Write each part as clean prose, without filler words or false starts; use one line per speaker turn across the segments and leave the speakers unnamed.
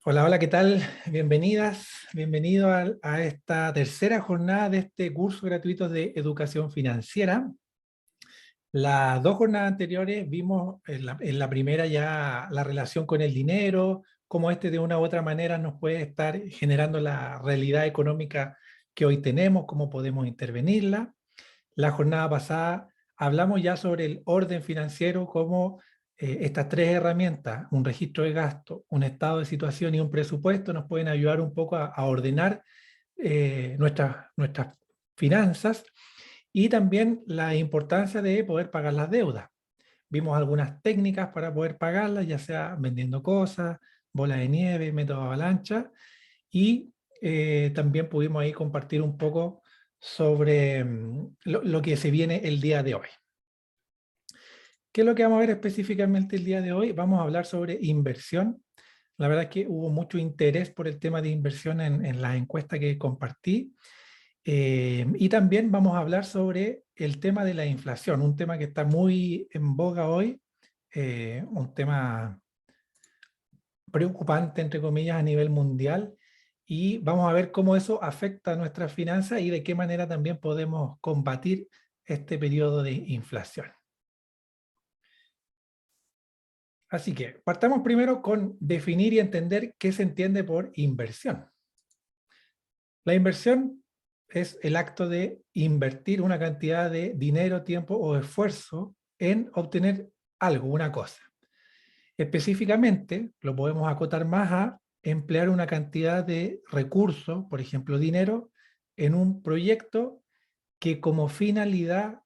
Hola, hola, ¿qué tal? Bienvenidas, bienvenido a esta tercera jornada de este curso gratuito de educación financiera. Las dos jornadas anteriores vimos en la primera ya la relación con el dinero, cómo este de una u otra manera nos puede estar generando la realidad económica que hoy tenemos, cómo podemos intervenirla. La jornada pasada hablamos ya sobre el orden financiero, cómo estas tres herramientas, un registro de gasto, un estado de situación y un presupuesto, nos pueden ayudar un poco a ordenar nuestras finanzas y también la importancia de poder pagar las deudas. Vimos algunas técnicas para poder pagarlas, ya sea vendiendo cosas, bola de nieve, método avalancha, y también pudimos ahí compartir un poco sobre lo que se viene el día de hoy. ¿Qué es lo que vamos a ver específicamente el día de hoy? Vamos a hablar sobre inversión. La verdad es que hubo mucho interés por el tema de inversión en la encuesta que compartí. Y también vamos a hablar sobre el tema de la inflación, un tema que está muy en boga hoy, un tema preocupante, entre comillas, a nivel mundial, y vamos a ver cómo eso afecta a nuestras finanzas y de qué manera también podemos combatir este periodo de inflación. Así que partamos primero con definir y entender qué se entiende por inversión. La inversión es el acto de invertir una cantidad de dinero, tiempo o esfuerzo en obtener algo, una cosa. Específicamente, lo podemos acotar más a emplear una cantidad de recursos, por ejemplo, dinero, en un proyecto que como finalidad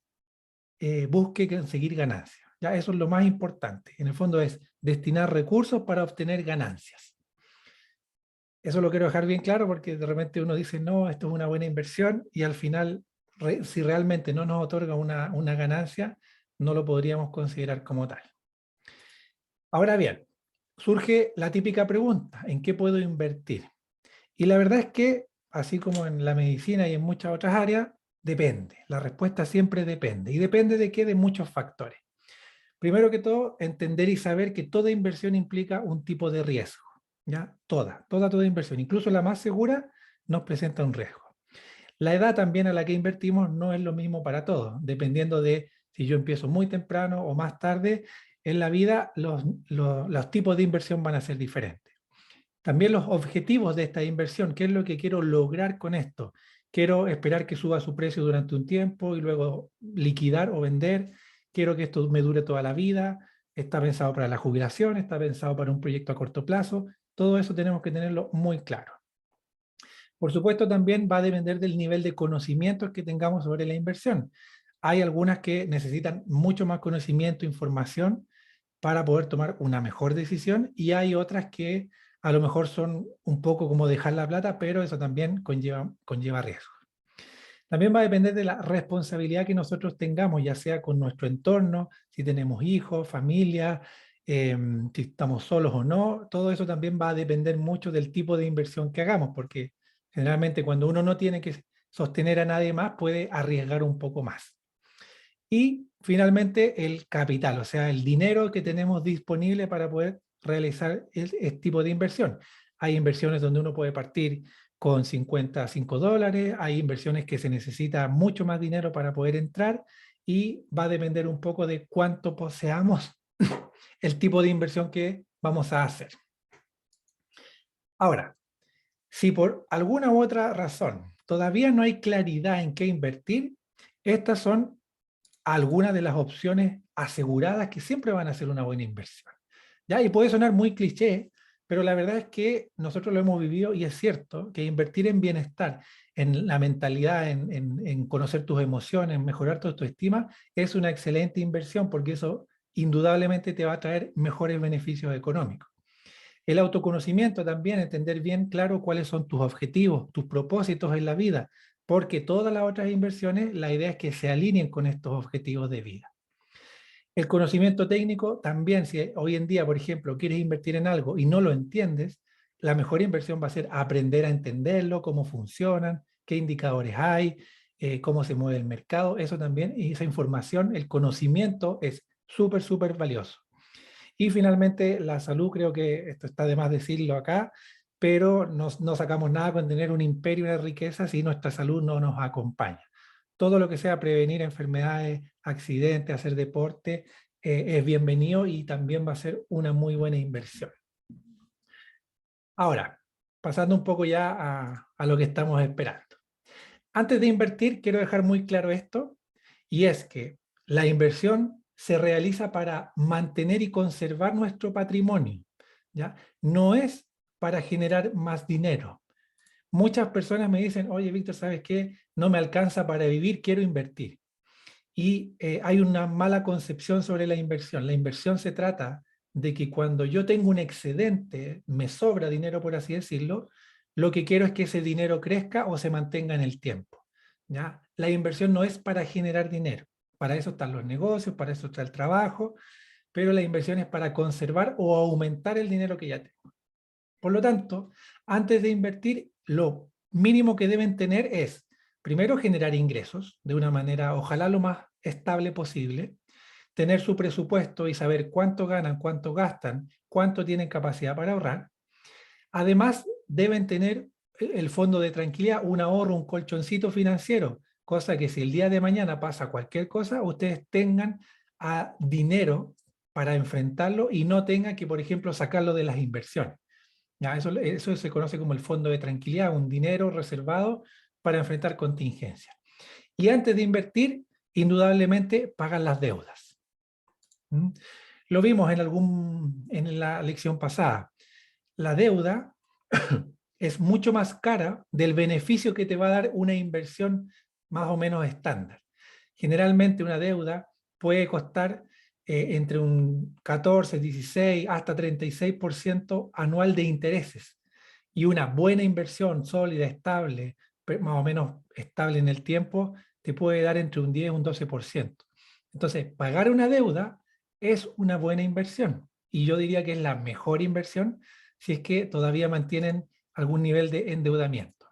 busque conseguir ganancias. ¿Ya? Eso es lo más importante. En el fondo es destinar recursos para obtener ganancias. Eso lo quiero dejar bien claro porque de repente uno dice, no, esto es una buena inversión y al final, si realmente no nos otorga una ganancia, no lo podríamos considerar como tal. Ahora bien, surge la típica pregunta, ¿en qué puedo invertir? Y la verdad es que, así como en la medicina y en muchas otras áreas, depende. La respuesta siempre depende. ¿Y depende de qué? De muchos factores. Primero que todo, entender y saber que toda inversión implica un tipo de riesgo. ¿Ya? Toda inversión, incluso la más segura, nos presenta un riesgo. La edad también a la que invertimos no es lo mismo para todos, dependiendo de si yo empiezo muy temprano o más tarde en la vida, los tipos de inversión van a ser diferentes. También los objetivos de esta inversión, ¿qué es lo que quiero lograr con esto? Quiero esperar que suba su precio durante un tiempo y luego liquidar o vender. Quiero que esto me dure toda la vida. Está pensado para la jubilación, está pensado para un proyecto a corto plazo. Todo eso tenemos que tenerlo muy claro. Por supuesto, también va a depender del nivel de conocimientos que tengamos sobre la inversión. Hay algunas que necesitan mucho más conocimiento, información, para poder tomar una mejor decisión, y hay otras que a lo mejor son un poco como dejar la plata, pero eso también conlleva riesgos. También va a depender de la responsabilidad que nosotros tengamos, ya sea con nuestro entorno, si tenemos hijos, familia, si estamos solos o no. Todo eso también va a depender mucho del tipo de inversión que hagamos, porque generalmente cuando uno no tiene que sostener a nadie más, puede arriesgar un poco más. Y finalmente el capital, o sea, el dinero que tenemos disponible para poder realizar este tipo de inversión. Hay inversiones donde uno puede partir con $55, hay inversiones que se necesita mucho más dinero para poder entrar, y va a depender un poco de cuánto poseamos el tipo de inversión que vamos a hacer. Ahora, si por alguna u otra razón todavía no hay claridad en qué invertir, estas son algunas de las opciones aseguradas que siempre van a ser una buena inversión. ¿Ya? Y puede sonar muy cliché, pero la verdad es que nosotros lo hemos vivido y es cierto que invertir en bienestar, en la mentalidad, en conocer tus emociones, en mejorar tu autoestima, es una excelente inversión porque eso indudablemente te va a traer mejores beneficios económicos. El autoconocimiento también, entender bien claro cuáles son tus objetivos, tus propósitos en la vida, porque todas las otras inversiones, la idea es que se alineen con estos objetivos de vida. El conocimiento técnico también, si hoy en día, por ejemplo, quieres invertir en algo y no lo entiendes, la mejor inversión va a ser aprender a entenderlo, cómo funcionan, qué indicadores hay, cómo se mueve el mercado. Eso también, y esa información, el conocimiento es súper valioso. Y finalmente, la salud, creo que esto está de más decirlo acá, pero no sacamos nada con tener un imperio y una riqueza si nuestra salud no nos acompaña. Todo lo que sea prevenir enfermedades, accidentes, hacer deporte, es bienvenido y también va a ser una muy buena inversión. Ahora, pasando un poco ya a lo que estamos esperando. Antes de invertir, quiero dejar muy claro esto, y es que la inversión se realiza para mantener y conservar nuestro patrimonio, ¿ya? No es para generar más dinero. Muchas personas me dicen, oye, Víctor, ¿sabes qué? No me alcanza para vivir, quiero invertir. Y hay una mala concepción sobre la inversión. La inversión se trata de que cuando yo tengo un excedente, me sobra dinero, por así decirlo, lo que quiero es que ese dinero crezca o se mantenga en el tiempo, ¿ya? La inversión no es para generar dinero. Para eso están los negocios, para eso está el trabajo, pero la inversión es para conservar o aumentar el dinero que ya tengo. Por lo tanto, antes de invertir, lo mínimo que deben tener es, primero, generar ingresos de una manera, ojalá lo más estable posible, tener su presupuesto y saber cuánto ganan, cuánto gastan, cuánto tienen capacidad para ahorrar. Además, deben tener el fondo de tranquilidad, un ahorro, un colchoncito financiero, cosa que si el día de mañana pasa cualquier cosa, ustedes tengan dinero para enfrentarlo y no tengan que, por ejemplo, sacarlo de las inversiones. Ya, eso se conoce como el fondo de tranquilidad, un dinero reservado para enfrentar contingencias. Y antes de invertir, indudablemente pagan las deudas. ¿Mm? Lo vimos en la lección pasada. La deuda es mucho más cara del beneficio que te va a dar una inversión más o menos estándar. Generalmente una deuda puede costar entre un 14, 16 hasta 36% anual de intereses. Y una buena inversión sólida, estable, más o menos estable en el tiempo, te puede dar entre un 10 y un 12%. Entonces, pagar una deuda es una buena inversión. Y yo diría que es la mejor inversión si es que todavía mantienen algún nivel de endeudamiento.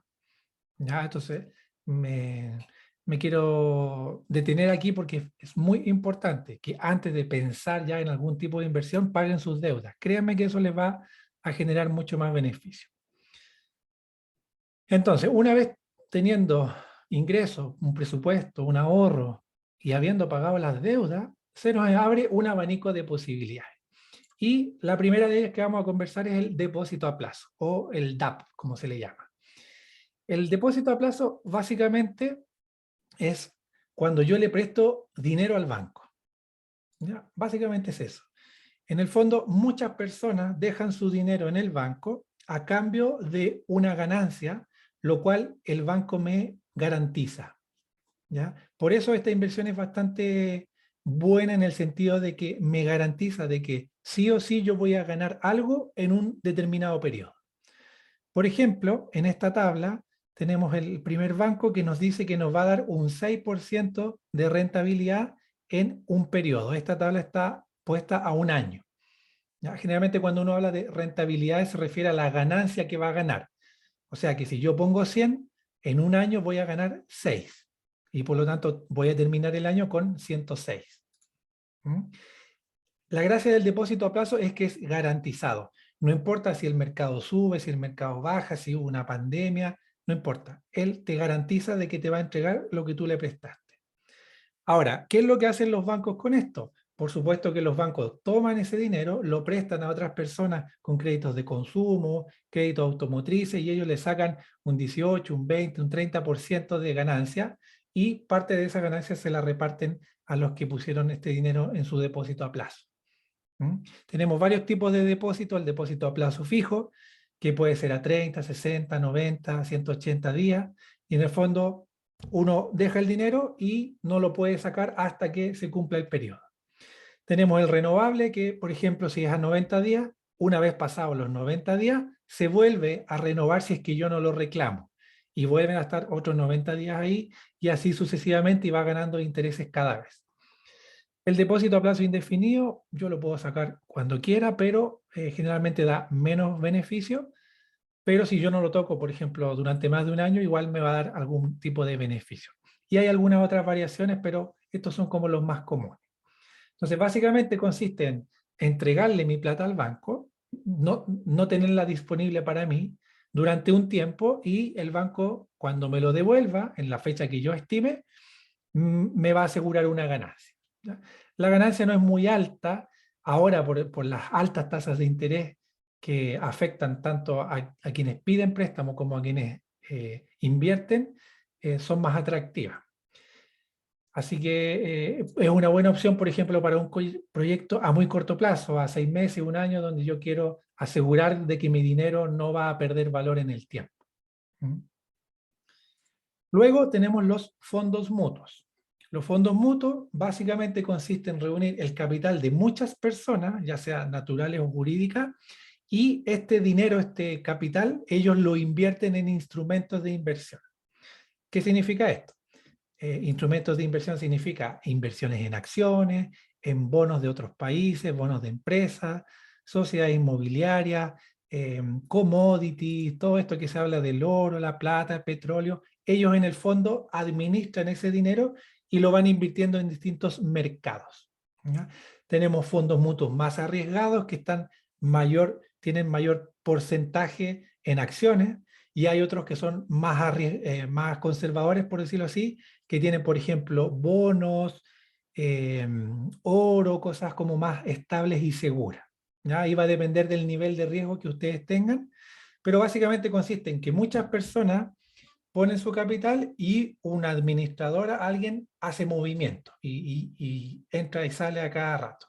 ¿Ya? Entonces, me quiero detener aquí porque es muy importante que antes de pensar ya en algún tipo de inversión, paguen sus deudas. Créanme que eso les va a generar mucho más beneficio. Entonces, una vez teniendo ingresos, un presupuesto, un ahorro y habiendo pagado las deudas, se nos abre un abanico de posibilidades. Y la primera de ellas que vamos a conversar es el depósito a plazo o el DAP, como se le llama. El depósito a plazo básicamente es cuando yo le presto dinero al banco. ¿Ya? Básicamente es eso. En el fondo, muchas personas dejan su dinero en el banco a cambio de una ganancia, lo cual el banco me garantiza. ¿Ya? Por eso esta inversión es bastante buena en el sentido de que me garantiza de que sí o sí yo voy a ganar algo en un determinado periodo. Por ejemplo, en esta tabla tenemos el primer banco que nos dice que nos va a dar un 6% de rentabilidad en un periodo. Esta tabla está puesta a un año. ¿Ya? Generalmente cuando uno habla de rentabilidad se refiere a la ganancia que va a ganar. O sea que si yo pongo 100, en un año voy a ganar 6. Y por lo tanto voy a terminar el año con 106. ¿Mm? La gracia del depósito a plazo es que es garantizado. No importa si el mercado sube, si el mercado baja, si hubo una pandemia, no importa. Él te garantiza de que te va a entregar lo que tú le prestaste. Ahora, ¿qué es lo que hacen los bancos con esto? Por supuesto que los bancos toman ese dinero, lo prestan a otras personas con créditos de consumo, créditos automotrices, y ellos le sacan un 18, un 20, un 30% de ganancia, y parte de esa ganancia se la reparten a los que pusieron este dinero en su depósito a plazo. ¿Mm? Tenemos varios tipos de depósito, el depósito a plazo fijo, que puede ser a 30, 60, 90, 180 días, y en el fondo uno deja el dinero y no lo puede sacar hasta que se cumpla el periodo. Tenemos el renovable, que por ejemplo si es a 90 días, una vez pasados los 90 días, se vuelve a renovar si es que yo no lo reclamo, y vuelven a estar otros 90 días ahí, y así sucesivamente, y va ganando intereses cada vez. El depósito a plazo indefinido, yo lo puedo sacar cuando quiera, pero generalmente da menos beneficio. Pero si yo no lo toco, por ejemplo, durante más de un año, igual me va a dar algún tipo de beneficio. Y hay algunas otras variaciones, pero estos son como los más comunes. Entonces, básicamente consiste en entregarle mi plata al banco, no tenerla disponible para mí durante un tiempo, y el banco, cuando me lo devuelva en la fecha que yo estime, me va a asegurar una ganancia, ¿ya? La ganancia no es muy alta ahora por las altas tasas de interés que afectan tanto a quienes piden préstamo como a quienes invierten, son más atractivas. Así que es una buena opción, por ejemplo, para un proyecto a muy corto plazo, a 6 meses, un año, donde yo quiero asegurar de que mi dinero no va a perder valor en el tiempo. ¿Mm? Luego tenemos los fondos mutuos. Los fondos mutuos básicamente consisten en reunir el capital de muchas personas, ya sea naturales o jurídicas, y este dinero, este capital, ellos lo invierten en instrumentos de inversión. ¿Qué significa esto? Instrumentos de inversión significa inversiones en acciones, en bonos de otros países, bonos de empresas, sociedades inmobiliarias, commodities, todo esto que se habla del oro, la plata, el petróleo. Ellos en el fondo administran ese dinero y lo van invirtiendo en distintos mercados, ¿ya? Tenemos fondos mutuos más arriesgados que tienen mayor porcentaje en acciones, y hay otros que son más conservadores, por decirlo así, que tienen, por ejemplo, bonos, oro, cosas como más estables y seguras, ¿ya? Ahí va a depender del nivel de riesgo que ustedes tengan, pero básicamente consiste en que muchas personas ponen su capital y una administradora, alguien, hace movimiento y entra y sale a cada rato.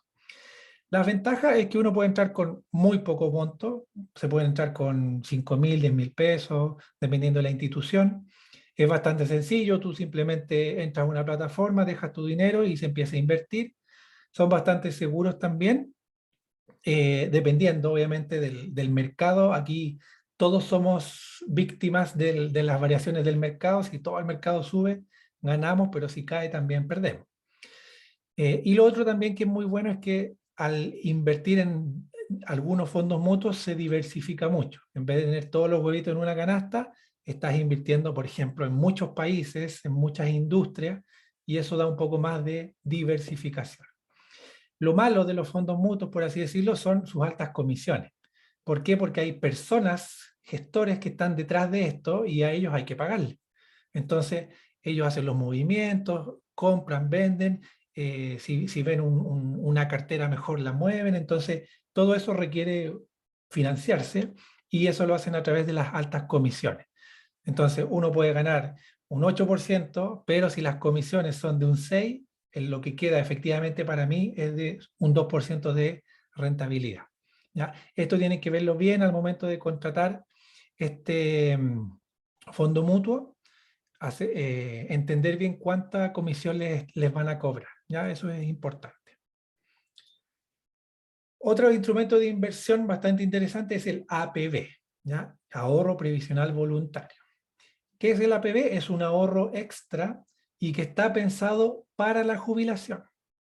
La ventaja es que uno puede entrar con muy poco monto, se puede entrar con 5.000, 10.000 pesos, dependiendo de la institución. Es bastante sencillo, tú simplemente entras a una plataforma, dejas tu dinero y se empieza a invertir. Son bastante seguros también, dependiendo obviamente del mercado. Aquí todos somos víctimas de las variaciones del mercado. Si todo el mercado sube, ganamos, pero si cae también perdemos. Y lo otro también que es muy bueno es que al invertir en algunos fondos mutuos se diversifica mucho. En vez de tener todos los huevitos en una canasta, estás invirtiendo, por ejemplo, en muchos países, en muchas industrias, y eso da un poco más de diversificación. Lo malo de los fondos mutuos, por así decirlo, son sus altas comisiones. ¿Por qué? Porque hay personas, gestores que están detrás de esto y a ellos hay que pagarles. Entonces, ellos hacen los movimientos, compran, venden, si ven una cartera mejor la mueven. Entonces todo eso requiere financiarse, y eso lo hacen a través de las altas comisiones. Entonces uno puede ganar un 8%, pero si las comisiones son de un 6%, lo que queda efectivamente para mí es de un 2% de rentabilidad, ¿ya? Esto tienen que verlo bien al momento de contratar este fondo mutuo, entender bien cuánta comisión les van a cobrar, ¿ya? Eso es importante. Otro instrumento de inversión bastante interesante es el APB, ¿ya? Ahorro previsional voluntario. ¿Qué es el APB? Es un ahorro extra y que está pensado para la jubilación,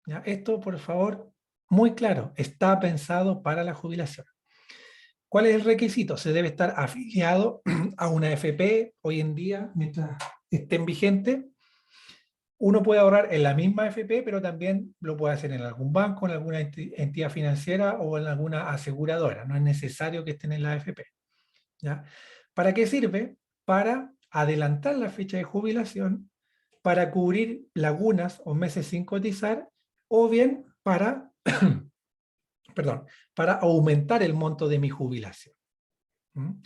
¿ya? Esto, por favor, muy claro, está pensado para la jubilación. ¿Cuál es el requisito? Se debe estar afiliado a una AFP hoy en día, mientras estén vigentes. Uno puede ahorrar en la misma AFP, pero también lo puede hacer en algún banco, en alguna entidad financiera o en alguna aseguradora. No es necesario que estén en la AFP, ¿ya? ¿Para qué sirve? Para adelantar la fecha de jubilación, para cubrir lagunas o meses sin cotizar, o bien para, perdón, para aumentar el monto de mi jubilación. ¿Mm?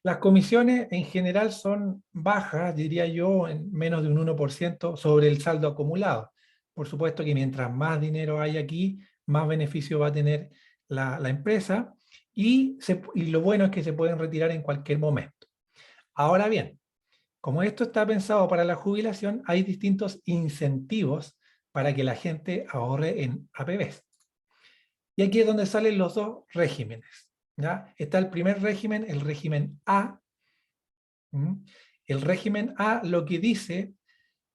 Las comisiones en general son bajas, diría yo, en menos de un 1% sobre el saldo acumulado. Por supuesto que mientras más dinero hay aquí, más beneficio va a tener la empresa, y lo bueno es que se pueden retirar en cualquier momento. Ahora bien, como esto está pensado para la jubilación, hay distintos incentivos para que la gente ahorre en APBs. Y aquí es donde salen los dos regímenes, ¿ya? Está el primer régimen, el régimen A. El régimen A lo que dice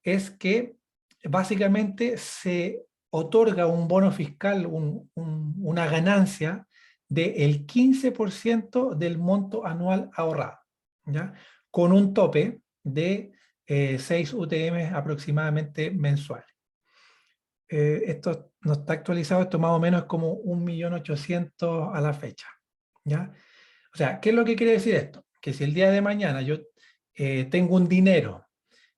es que básicamente se otorga un bono fiscal, una ganancia del 15% del monto anual ahorrado, ¿ya? Con un tope de 6 UTM aproximadamente mensuales. Esto no está actualizado, esto más o menos es como 1.800.000 a la fecha, ¿ya? O sea, ¿qué es lo que quiere decir esto? Que si el día de mañana yo tengo un dinero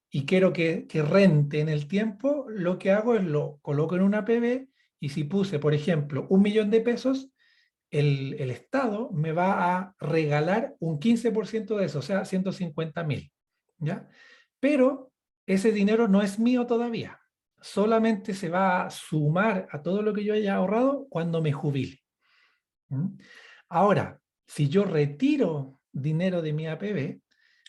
y quiero que rente en el tiempo, lo que hago es lo coloco en una APB y si puse, por ejemplo, 1.000.000 de pesos, el Estado me va a regalar un 15% de eso, o sea, 150.000, ¿ya? Pero ese dinero no es mío todavía. Solamente se va a sumar a todo lo que yo haya ahorrado cuando me jubile. ¿Mm? Ahora, si yo retiro dinero de mi APB,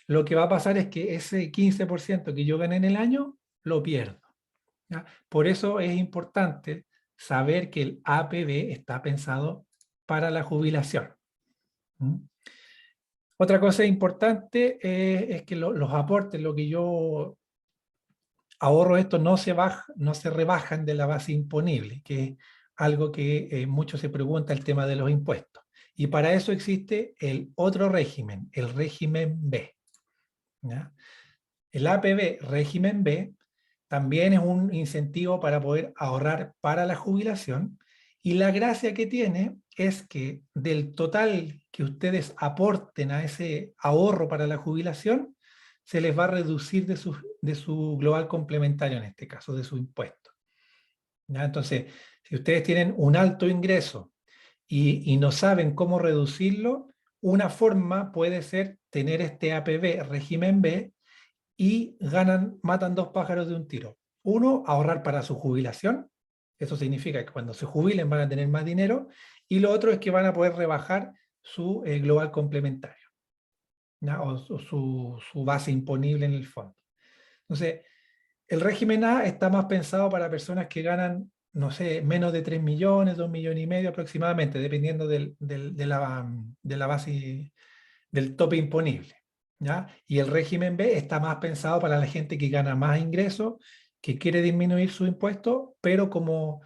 lo que va a pasar es que ese 15% que yo gané en el año, lo pierdo. ¿Ya? Por eso es importante saber que el APB está pensado para la jubilación. ¿Mm? Otra cosa importante es que los aportes, lo que yo ahorro, esto no se rebajan de la base imponible, que es algo que mucho se pregunta, el tema de los impuestos. Y para eso existe el otro régimen, el régimen B. ¿Ya? El APB régimen B también es un incentivo para poder ahorrar para la jubilación y la gracia que tiene es que del total que ustedes aporten a ese ahorro para la jubilación, se les va a reducir de su global complementario, en este caso, de su impuesto. ¿Ya? Entonces, si ustedes tienen un alto ingreso y no saben cómo reducirlo, una forma puede ser tener este APB régimen B y matan dos pájaros de un tiro. Uno, ahorrar para su jubilación. Eso significa que cuando se jubilen van a tener más dinero. Y lo otro es que van a poder rebajar su global complementario, ¿ya? O su base imponible en el fondo. Entonces, el régimen A está más pensado para personas que ganan, no sé, menos de 3 millones, 2 millones y medio aproximadamente, dependiendo de la base del tope imponible, ¿ya? Y el régimen B está más pensado para la gente que gana más ingresos, que quiere disminuir su impuesto, pero como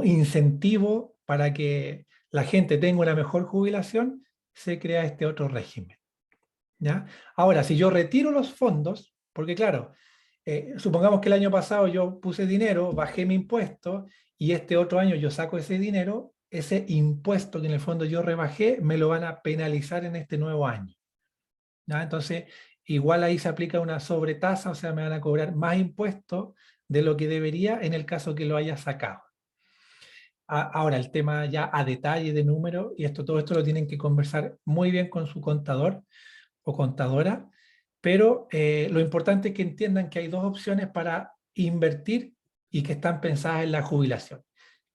incentivo para que la gente tenga una mejor jubilación, se crea este otro régimen, ¿ya? Ahora, si yo retiro los fondos, porque claro, supongamos que el año pasado yo puse dinero, bajé mi impuesto, y este otro año yo saco ese dinero, ese impuesto que en el fondo yo rebajé, me lo van a penalizar en este nuevo año. ¿Ya? Entonces, igual ahí se aplica una sobretasa, o sea, me van a cobrar más impuestos de lo que debería en el caso que lo haya sacado. Ahora, el tema ya a detalle de número, y todo esto lo tienen que conversar muy bien con su contador o contadora, pero lo importante es que entiendan que hay dos opciones para invertir y que están pensadas en la jubilación.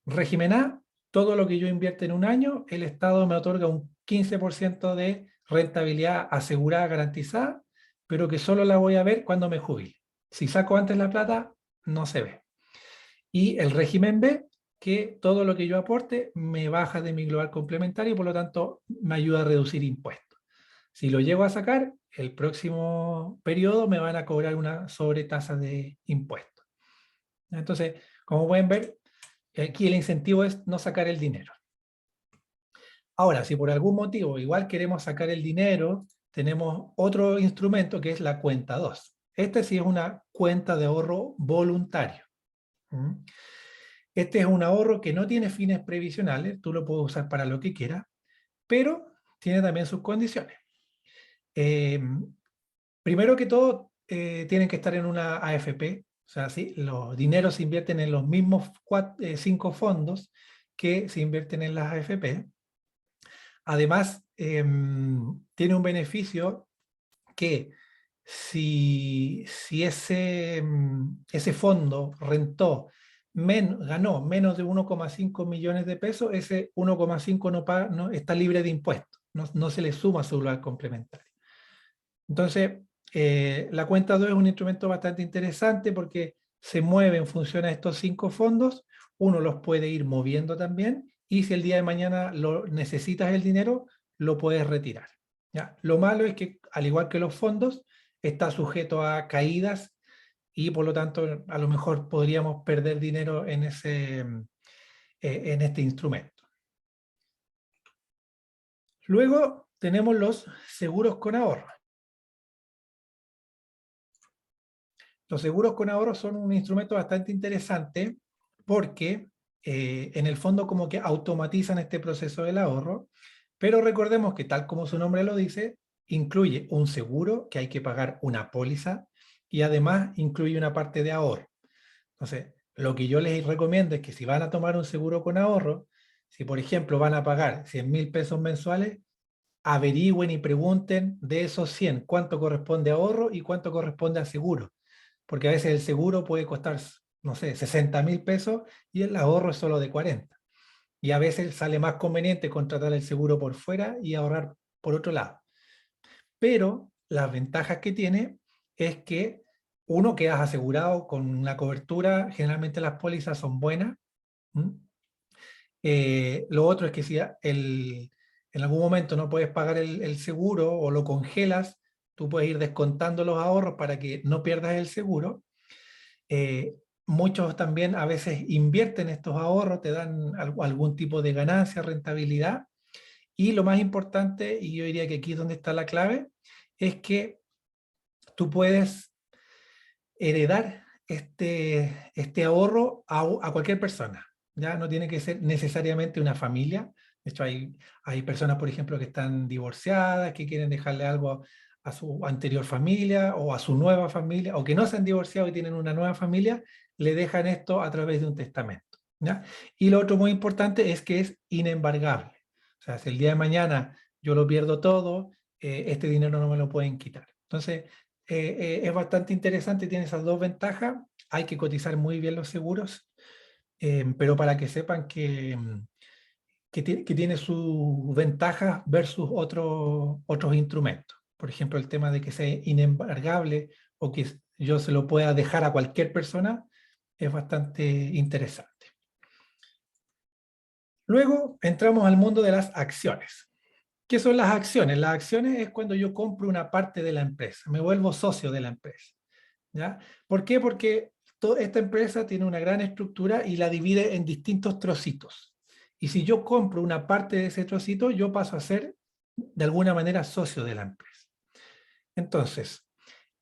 Régimen A, todo lo que yo invierto en un año, el Estado me otorga un 15% de rentabilidad asegurada, garantizada, pero que solo la voy a ver cuando me jubile. Si saco antes la plata, no se ve. Y el régimen B, que todo lo que yo aporte me baja de mi global complementario y por lo tanto me ayuda a reducir impuestos. Si lo llego a sacar, el próximo periodo me van a cobrar una sobretasa de impuestos. Entonces, como pueden ver, aquí el incentivo es no sacar el dinero. Ahora, si por algún motivo igual queremos sacar el dinero, tenemos otro instrumento que es la cuenta 2. Esta sí es una cuenta de ahorro voluntario. ¿Mm? Este es un ahorro que no tiene fines previsionales, tú lo puedes usar para lo que quieras, pero tiene también sus condiciones. Eh, Primero que todo, tienen que estar en una AFP, o sea, sí, los dineros se invierten en los mismos 5 fondos que se invierten en las AFP. Además, tiene un beneficio que si ese fondo ganó menos de 1,5 millones de pesos, ese 1,5 no está libre de impuestos, no se le suma su global complementario. Entonces, la cuenta 2 es un instrumento bastante interesante porque se mueve en función a estos 5 fondos, uno los puede ir moviendo también y si el día de mañana necesitas el dinero, lo puedes retirar. ¿Ya? Lo malo es que, al igual que los fondos, está sujeto a caídas y por lo tanto a lo mejor podríamos perder dinero en este instrumento. Luego tenemos los seguros con ahorro. Los seguros con ahorro son un instrumento bastante interesante porque en el fondo como que automatizan este proceso del ahorro, pero recordemos que tal como su nombre lo dice, incluye un seguro que hay que pagar una póliza y además incluye una parte de ahorro. Entonces, lo que yo les recomiendo es que si van a tomar un seguro con ahorro, si por ejemplo van a pagar 100.000 pesos mensuales, averigüen y pregunten de esos 100 cuánto corresponde a ahorro y cuánto corresponde a seguro. Porque a veces el seguro puede costar, no sé, 60.000 pesos y el ahorro es solo de 40. Y a veces sale más conveniente contratar el seguro por fuera y ahorrar por otro lado. Pero las ventajas que tiene es que uno, quedas asegurado con una cobertura, generalmente las pólizas son buenas. Lo otro es que si en algún momento no puedes pagar el seguro o lo congelas, tú puedes ir descontando los ahorros para que no pierdas el seguro. Muchos también a veces invierten estos ahorros, te dan algún tipo de ganancia, rentabilidad. Y lo más importante, y yo diría que aquí es donde está la clave, es que tú puedes heredar este ahorro a cualquier persona. Ya no tiene que ser necesariamente una familia. De hecho, hay personas, por ejemplo, que están divorciadas, que quieren dejarle algo a su anterior familia o a su nueva familia, o que no se han divorciado y tienen una nueva familia, le dejan esto a través de un testamento. ¿Ya? Y lo otro muy importante es que es inembargable. O sea, si el día de mañana yo lo pierdo todo, este dinero no me lo pueden quitar. Entonces, es bastante interesante, tiene esas dos ventajas. Hay que cotizar muy bien los seguros, pero para que sepan que tiene sus ventajas versus otros instrumentos. Por ejemplo, el tema de que sea inembargable o que yo se lo pueda dejar a cualquier persona es bastante interesante. Luego entramos al mundo de las acciones. ¿Qué son las acciones? Las acciones es cuando yo compro una parte de la empresa, me vuelvo socio de la empresa. ¿Ya? ¿Por qué? Porque esta empresa tiene una gran estructura y la divide en distintos trocitos. Y si yo compro una parte de ese trocito, yo paso a ser de alguna manera socio de la empresa. Entonces,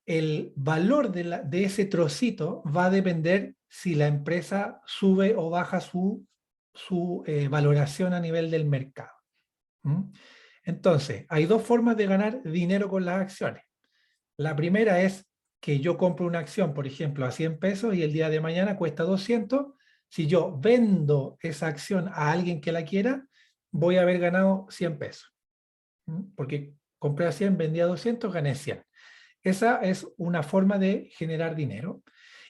el valor de ese trocito va a depender si la empresa sube o baja su valoración a nivel del mercado. ¿Mm? Entonces, hay dos formas de ganar dinero con las acciones. La primera es que yo compro una acción, por ejemplo, a 100 pesos y el día de mañana cuesta 200. Si yo vendo esa acción a alguien que la quiera, voy a haber ganado 100 pesos. Porque compré a 100, vendí a 200, gané 100. Esa es una forma de generar dinero.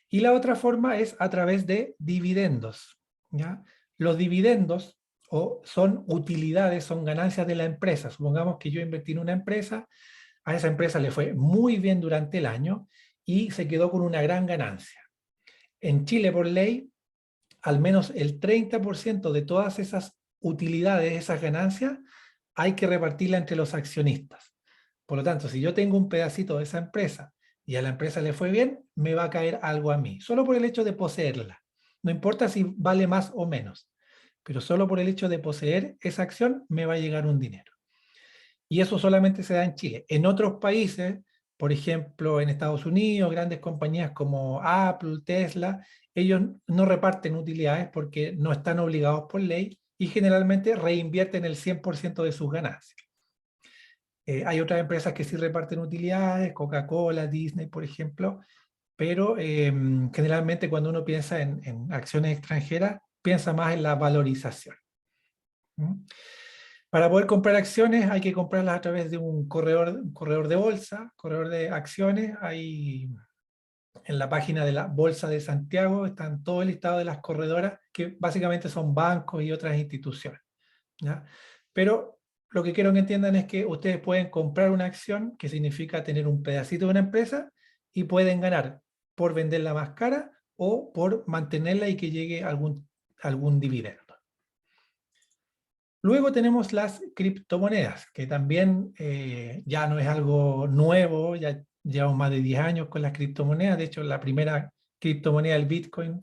Y la otra forma es a través de dividendos. ¿Ya? Los dividendos son utilidades, son ganancias de la empresa. Supongamos que yo invertí en una empresa, a esa empresa le fue muy bien durante el año y se quedó con una gran ganancia. En Chile, por ley, al menos el 30% de todas esas utilidades, esas ganancias, hay que repartirla entre los accionistas. Por lo tanto, si yo tengo un pedacito de esa empresa y a la empresa le fue bien, me va a caer algo a mí, solo por el hecho de poseerla. No importa si vale más o menos, pero solo por el hecho de poseer esa acción me va a llegar un dinero. Y eso solamente se da en Chile. En otros países, por ejemplo, en Estados Unidos, grandes compañías como Apple, Tesla, ellos no reparten utilidades porque no están obligados por ley y generalmente reinvierten el 100% de sus ganancias. Hay otras empresas que sí reparten utilidades, Coca-Cola, Disney, por ejemplo, pero generalmente cuando uno piensa en acciones extranjeras, piensa más en la valorización. ¿Mm? Para poder comprar acciones hay que comprarlas a través de un corredor de bolsa, corredor de acciones. Hay en la página de la Bolsa de Santiago están todo el listado de las corredoras, que básicamente son bancos y otras instituciones. ¿Ya? Pero lo que quiero que entiendan es que ustedes pueden comprar una acción, que significa tener un pedacito de una empresa, y pueden ganar por venderla más cara o por mantenerla y que llegue algún dividendo. Luego tenemos las criptomonedas, que también ya no es algo nuevo, ya llevamos más de 10 años con las criptomonedas. De hecho, la primera criptomoneda, el Bitcoin,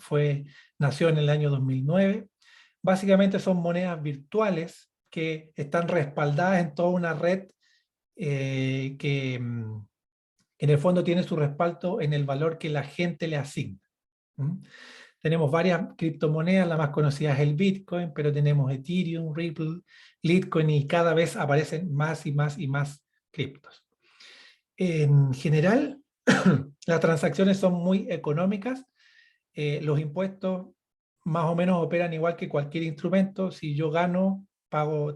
nació en el año 2009. Básicamente son monedas virtuales que están respaldadas en toda una red que en el fondo tiene su respaldo en el valor que la gente le asigna. Tenemos varias criptomonedas, la más conocida es el Bitcoin, pero tenemos Ethereum, Ripple, Litecoin y cada vez aparecen más y más y más criptos. En general, las transacciones son muy económicas, los impuestos más o menos operan igual que cualquier instrumento. Si yo gano,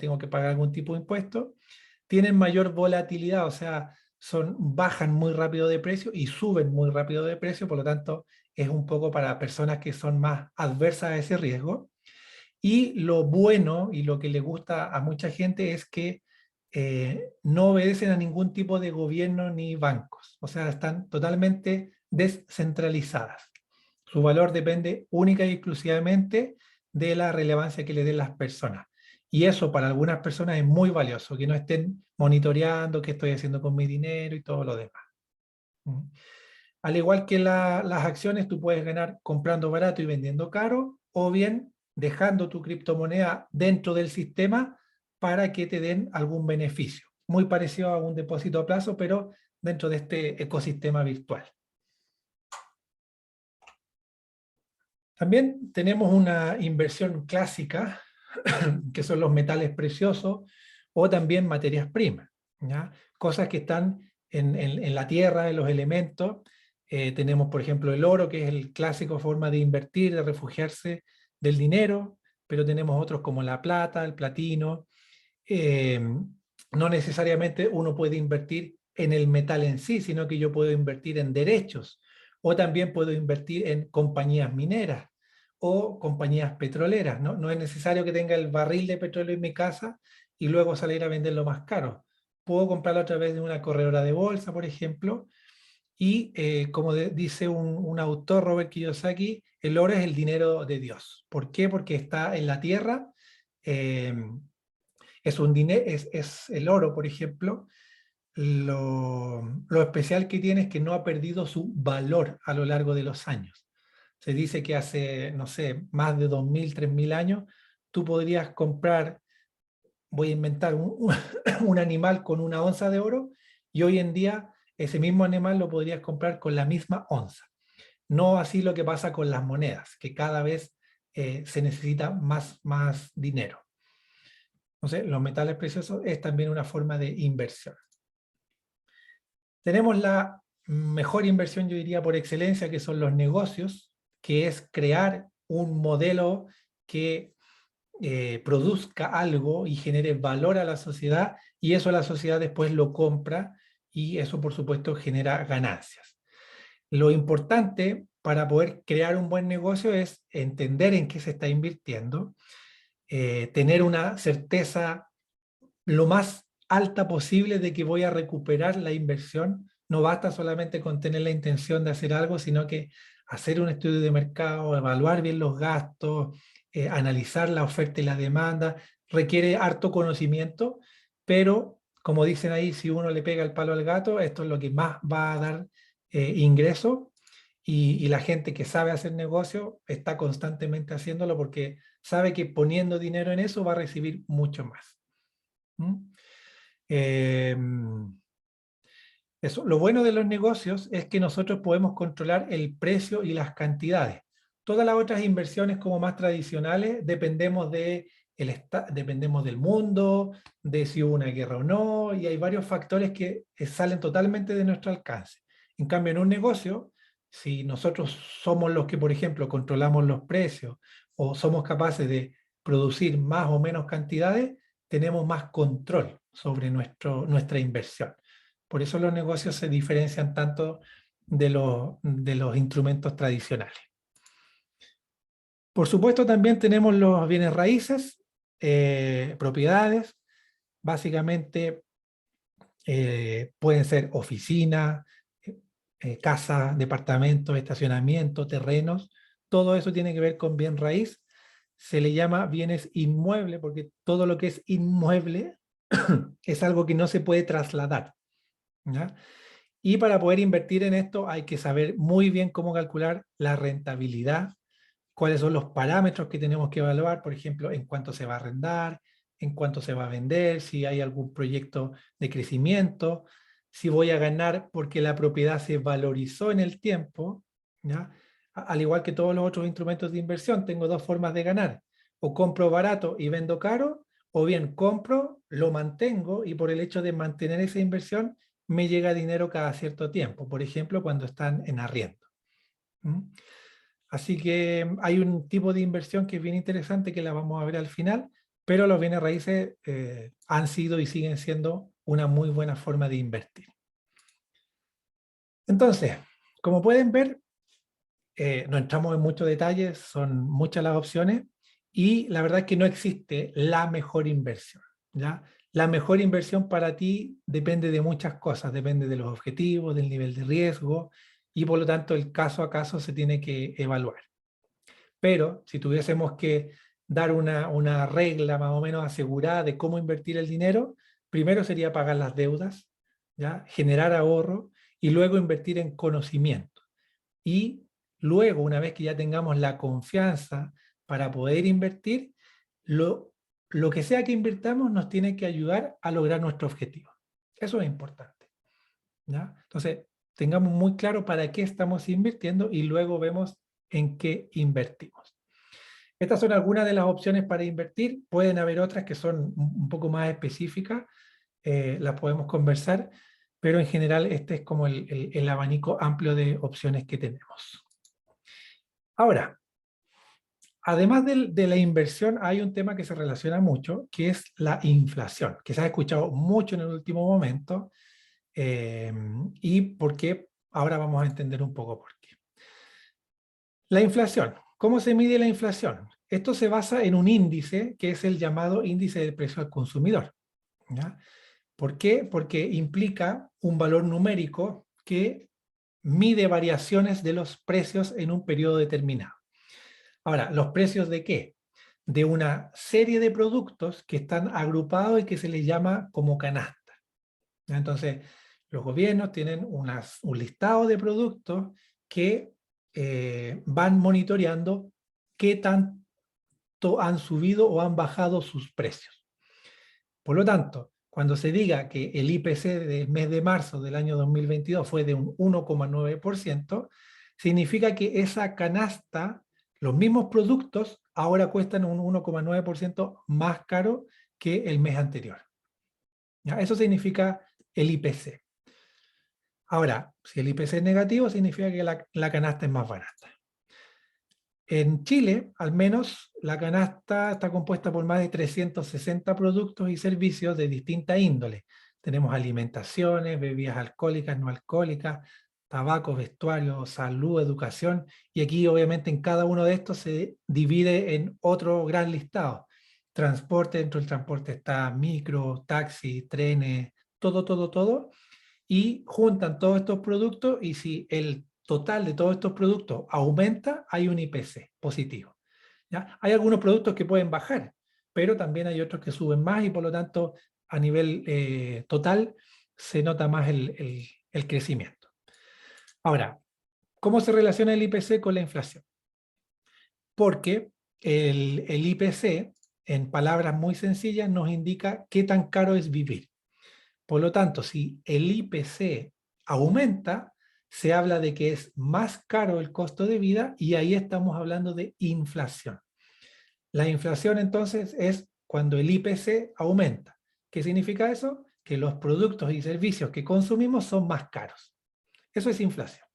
tengo que pagar algún tipo de impuesto. Tienen mayor volatilidad, o sea, bajan muy rápido de precio y suben muy rápido de precio, por lo tanto, es un poco para personas que son más adversas a ese riesgo. Y lo bueno y lo que le gusta a mucha gente es que no obedecen a ningún tipo de gobierno ni bancos, o sea, están totalmente descentralizadas. Su valor depende única y exclusivamente de la relevancia que le den las personas. Y eso para algunas personas es muy valioso, que no estén monitoreando qué estoy haciendo con mi dinero y todo lo demás. Al igual que las acciones, tú puedes ganar comprando barato y vendiendo caro, o bien dejando tu criptomoneda dentro del sistema para que te den algún beneficio. Muy parecido a un depósito a plazo, pero dentro de este ecosistema virtual. También tenemos una inversión clásica, que son los metales preciosos, o también materias primas, ¿ya? Cosas que están en la tierra, en los elementos. Tenemos, por ejemplo, el oro, que es el clásico forma de invertir, de refugiarse del dinero, pero tenemos otros como la plata, el platino. Eh, no necesariamente uno puede invertir en el metal en sí, sino que yo puedo invertir en derechos, o también puedo invertir en compañías mineras o compañías petroleras. No es necesario que tenga el barril de petróleo en mi casa y luego salir a venderlo más caro. Puedo comprarlo a través de una corredora de bolsa, por ejemplo, y como dice un autor, Robert Kiyosaki, el oro es el dinero de Dios. ¿Por qué? Porque está en la tierra. eh, es el oro, por ejemplo, lo especial que tiene es que no ha perdido su valor a lo largo de los años. Se dice que hace, no sé, más de 2000, 3000 años, tú podrías comprar, voy a inventar, un animal con una onza de oro, y hoy en día ese mismo animal lo podrías comprar con la misma onza. No así lo que pasa con las monedas, que cada vez se necesita más dinero. Entonces, los metales preciosos es también una forma de inversión. Tenemos la mejor inversión, yo diría, por excelencia, que son los negocios, que es crear un modelo que produzca algo y genere valor a la sociedad, y eso la sociedad después lo compra, y eso, por supuesto, genera ganancias. Lo importante para poder crear un buen negocio es entender en qué se está invirtiendo, tener una certeza lo más alta posible de que voy a recuperar la inversión. No basta solamente con tener la intención de hacer algo, sino que hacer un estudio de mercado, evaluar bien los gastos, analizar la oferta y la demanda, requiere harto conocimiento, pero como dicen ahí, si uno le pega el palo al gato, esto es lo que más va a dar ingreso, y la gente que sabe hacer negocio está constantemente haciéndolo porque sabe que poniendo dinero en eso va a recibir mucho más. Eh, Lo bueno de los negocios es que nosotros podemos controlar el precio y las cantidades. Todas las otras inversiones como más tradicionales dependemos del mundo, de si hubo una guerra o no, y hay varios factores que salen totalmente de nuestro alcance. En cambio, en un negocio, si nosotros somos los que, por ejemplo, controlamos los precios o somos capaces de producir más o menos cantidades, tenemos más control sobre nuestra inversión. Por eso los negocios se diferencian tanto de los instrumentos tradicionales. Por supuesto, también tenemos los bienes raíces, propiedades. Básicamente pueden ser oficinas, casas, departamentos, estacionamientos, terrenos. Todo eso tiene que ver con bien raíz. Se le llama bienes inmuebles porque todo lo que es inmueble es algo que no se puede trasladar, ¿ya? Y para poder invertir en esto hay que saber muy bien cómo calcular la rentabilidad, cuáles son los parámetros que tenemos que evaluar, por ejemplo, en cuánto se va a arrendar, en cuánto se va a vender, si hay algún proyecto de crecimiento, si voy a ganar porque la propiedad se valorizó en el tiempo, ¿ya? al igual que todos los otros instrumentos de inversión, tengo dos formas de ganar. O compro barato y vendo caro, o bien compro, lo mantengo y por el hecho de mantener esa inversión me llega dinero cada cierto tiempo, por ejemplo, cuando están en arriendo. ¿Mm? Así que hay un tipo de inversión que es bien interesante que la vamos a ver al final, pero los bienes raíces han sido y siguen siendo una muy buena forma de invertir. Entonces, como pueden ver, no entramos en muchos detalles, son muchas las opciones y la verdad es que no existe la mejor inversión, ¿ya? La mejor inversión para ti depende de muchas cosas, depende de los objetivos, del nivel de riesgo y por lo tanto el caso a caso se tiene que evaluar. Pero si tuviésemos que dar una regla más o menos asegurada de cómo invertir el dinero, primero sería pagar las deudas, ¿ya? Generar ahorro y luego invertir en conocimiento. Y luego, una vez que ya tengamos la confianza para poder invertir, lo que sea que invirtamos nos tiene que ayudar a lograr nuestro objetivo. Eso es importante, ¿ya? Entonces, tengamos muy claro para qué estamos invirtiendo y luego vemos en qué invertimos. Estas son algunas de las opciones para invertir. Pueden haber otras que son un poco más específicas, las podemos conversar, pero en general este es como el abanico amplio de opciones que tenemos. Ahora, además de la inversión, hay un tema que se relaciona mucho, que es la inflación, que se ha escuchado mucho en el último momento, y por qué, ahora vamos a entender un poco por qué. La inflación. ¿Cómo se mide la inflación? Esto se basa en un índice que es el llamado índice del precio al consumidor, ¿ya? ¿Por qué? Porque implica un valor numérico que mide variaciones de los precios en un periodo determinado. Ahora, ¿los precios de qué? De una serie de productos que están agrupados y que se les llama como canasta. Entonces, los gobiernos tienen un listado de productos que van monitoreando qué tanto han subido o han bajado sus precios. Por lo tanto, cuando se diga que el IPC del mes de marzo del año 2022 fue de un 1,9%, significa que esa canasta, los mismos productos, ahora cuestan un 1,9% más caro que el mes anterior. ¿Ya? Eso significa el IPC. Ahora, si el IPC es negativo, significa que la canasta es más barata. En Chile, al menos, la canasta está compuesta por más de 360 productos y servicios de distinta índole. Tenemos alimentaciones, bebidas alcohólicas, no alcohólicas, tabaco, vestuario, salud, educación, y aquí obviamente en cada uno de estos se divide en otro gran listado. Transporte, dentro del transporte está micro, taxi, trenes, todo, y juntan todos estos productos y si el total de todos estos productos aumenta, hay un IPC positivo. ¿Ya? Hay algunos productos que pueden bajar, pero también hay otros que suben más y por lo tanto a nivel total se nota más el crecimiento. Ahora, ¿cómo se relaciona el IPC con la inflación? Porque el IPC, en palabras muy sencillas, nos indica qué tan caro es vivir. Por lo tanto, si el IPC aumenta, se habla de que es más caro el costo de vida y ahí estamos hablando de inflación. La inflación entonces es cuando el IPC aumenta. ¿Qué significa eso? Que los productos y servicios que consumimos son más caros. Eso es inflación.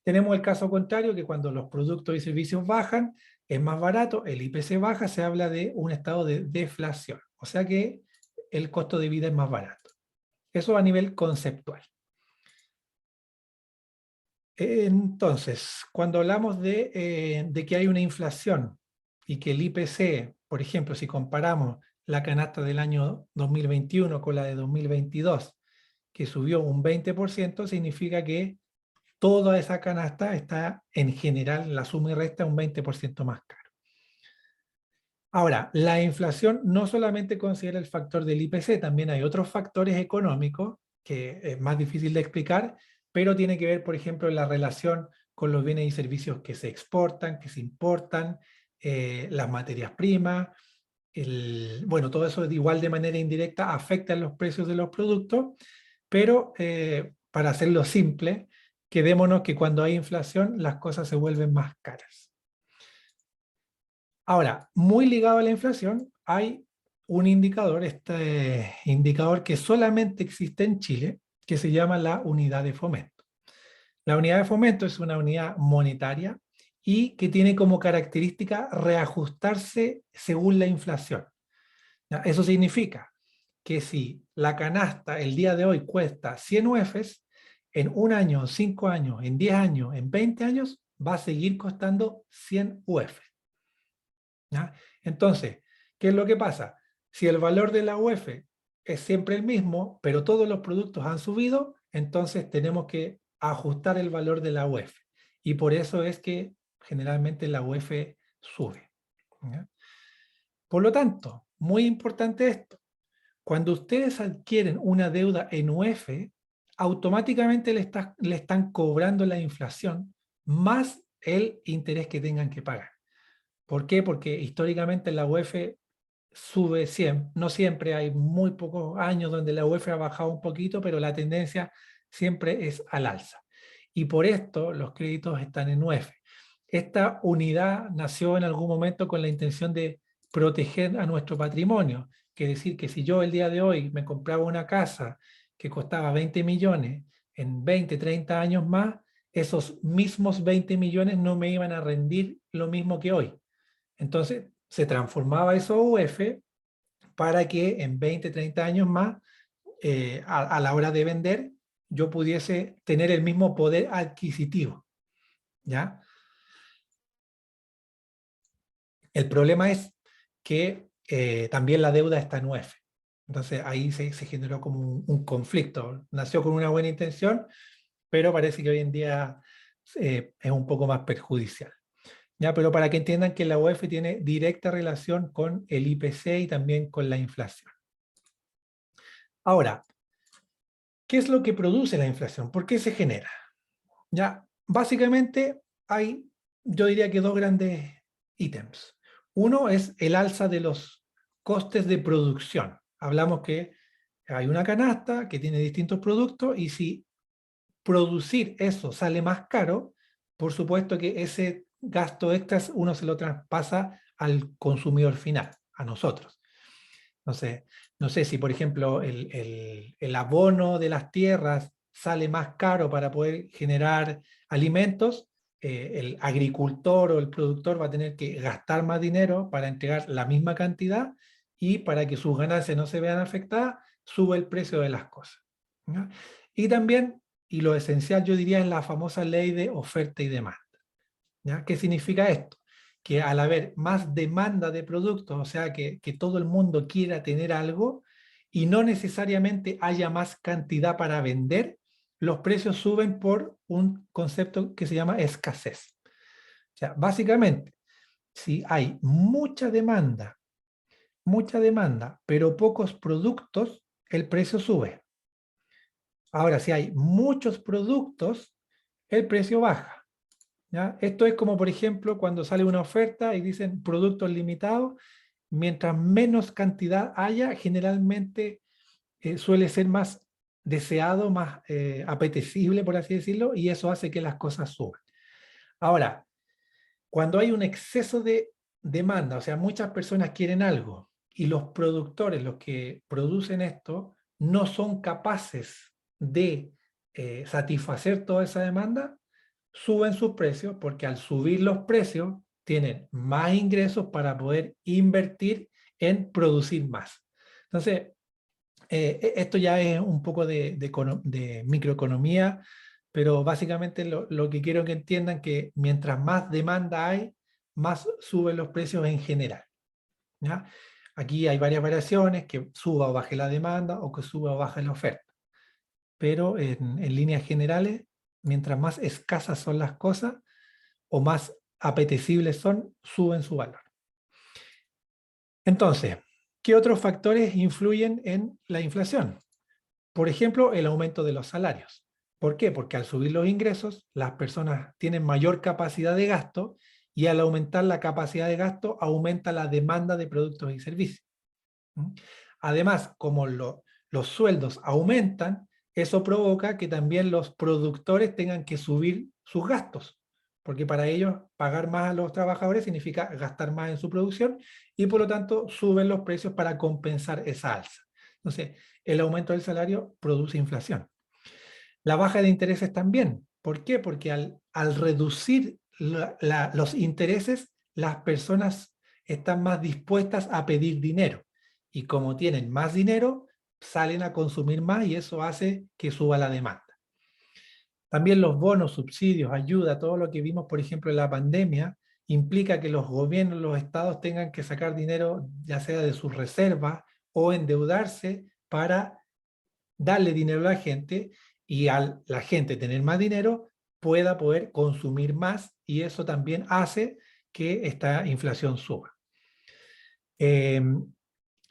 Tenemos el caso contrario, que cuando los productos y servicios bajan, es más barato, el IPC baja, se habla de un estado de deflación. O sea que el costo de vida es más barato. Eso a nivel conceptual. Entonces, cuando hablamos de que hay una inflación y que el IPC, por ejemplo, si comparamos la canasta del año 2021 con la de 2022, que subió un 20%, significa que toda esa canasta está en general, la suma y resta, un 20% más caro. Ahora, la inflación no solamente considera el factor del IPC, también hay otros factores económicos que es más difícil de explicar, pero tiene que ver, por ejemplo, en la relación con los bienes y servicios que se exportan, que se importan, las materias primas, bueno, todo eso de igual de manera indirecta afecta los precios de los productos, pero para hacerlo simple, quedémonos que cuando hay inflación las cosas se vuelven más caras. Ahora, muy ligado a la inflación, hay un indicador, este indicador que solamente existe en Chile, que se llama la unidad de fomento. La unidad de fomento es una unidad monetaria y que tiene como característica reajustarse según la inflación. ¿Ya? Eso significa que si la canasta el día de hoy cuesta 100 UFs, en un año, en 5 años, en 10 años, en 20 años, va a seguir costando 100 UF. ¿Ya? Entonces, ¿qué es lo que pasa? Si el valor de la UF es siempre el mismo, pero todos los productos han subido, entonces tenemos que ajustar el valor de la UF. Y por eso es que generalmente la UF sube. ¿Ya? Por lo tanto, muy importante esto. Cuando ustedes adquieren una deuda en UF, automáticamente le están cobrando la inflación más el interés que tengan que pagar. ¿Por qué? Porque históricamente la UF sube siempre, no siempre, hay muy pocos años donde la UF ha bajado un poquito, pero la tendencia siempre es al alza. Y por esto los créditos están en UF. Esta unidad nació en algún momento con la intención de proteger a nuestro patrimonio, que decir que si yo el día de hoy me compraba una casa que costaba 20 millones, en 20, 30 años más, esos mismos 20 millones no me iban a rendir lo mismo que hoy. Entonces se transformaba eso a UF para que en 20, 30 años más, a la hora de vender, yo pudiese tener el mismo poder adquisitivo. ¿Ya? El problema es que también la deuda está en UF. Entonces ahí se generó como un conflicto. Nació con una buena intención, pero parece que hoy en día es un poco más perjudicial. ¿Ya? Pero para que entiendan que la UF tiene directa relación con el IPC y también con la inflación. Ahora, ¿qué es lo que produce la inflación? ¿Por qué se genera? Ya, básicamente hay, yo diría que dos grandes ítems. Uno es el alza de los costes de producción. Hablamos que hay una canasta que tiene distintos productos y si producir eso sale más caro, por supuesto que ese gasto extra uno se lo traspasa al consumidor final, a nosotros. Entonces, no sé si, por ejemplo, el abono de las tierras sale más caro para poder generar alimentos, el agricultor o el productor va a tener que gastar más dinero para entregar la misma cantidad y para que sus ganancias no se vean afectadas, sube el precio de las cosas. ¿Ya? Y también, y lo esencial yo diría, es la famosa ley de oferta y demanda. ¿Ya? ¿Qué significa esto? Que al haber más demanda de productos, o sea, que todo el mundo quiera tener algo y no necesariamente haya más cantidad para vender, los precios suben por un concepto que se llama escasez. O sea, básicamente, si hay mucha demanda, pero pocos productos, el precio sube. Ahora, si hay muchos productos, el precio baja. ¿Ya? Esto es como, por ejemplo, cuando sale una oferta y dicen productos limitados, mientras menos cantidad haya, generalmente suele ser más deseado, más apetecible, por así decirlo, y eso hace que las cosas suban. Ahora, cuando hay un exceso de demanda, o sea, muchas personas quieren algo y los productores, los que producen esto, no son capaces de satisfacer toda esa demanda, suben sus precios porque al subir los precios tienen más ingresos para poder invertir en producir más. Entonces, esto ya es un poco de microeconomía, pero básicamente lo que quiero que entiendan que mientras más demanda hay, más suben los precios en general. ¿Ya? Aquí hay varias variaciones, que suba o baje la demanda o que suba o baje la oferta. Pero en líneas generales, mientras más escasas son las cosas o más apetecibles son, suben su valor. Entonces, ¿qué otros factores influyen en la inflación? Por ejemplo, el aumento de los salarios. ¿Por qué? Porque al subir los ingresos, las personas tienen mayor capacidad de gasto y al aumentar la capacidad de gasto, aumenta la demanda de productos y servicios. ¿Mm? Además, como los sueldos aumentan, eso provoca que también los productores tengan que subir sus gastos, porque para ellos pagar más a los trabajadores significa gastar más en su producción y por lo tanto suben los precios para compensar esa alza. Entonces, el aumento del salario produce inflación. La baja de intereses también. ¿Por qué? Porque al reducir los intereses, las personas están más dispuestas a pedir dinero. Y como tienen más dinero, salen a consumir más y eso hace que suba la demanda. También los bonos, subsidios, ayuda, todo lo que vimos, por ejemplo, en la pandemia, implica que los gobiernos, los estados tengan que sacar dinero, ya sea de sus reservas o endeudarse para darle dinero a la gente y al la gente tener más dinero pueda poder consumir más y eso también hace que esta inflación suba.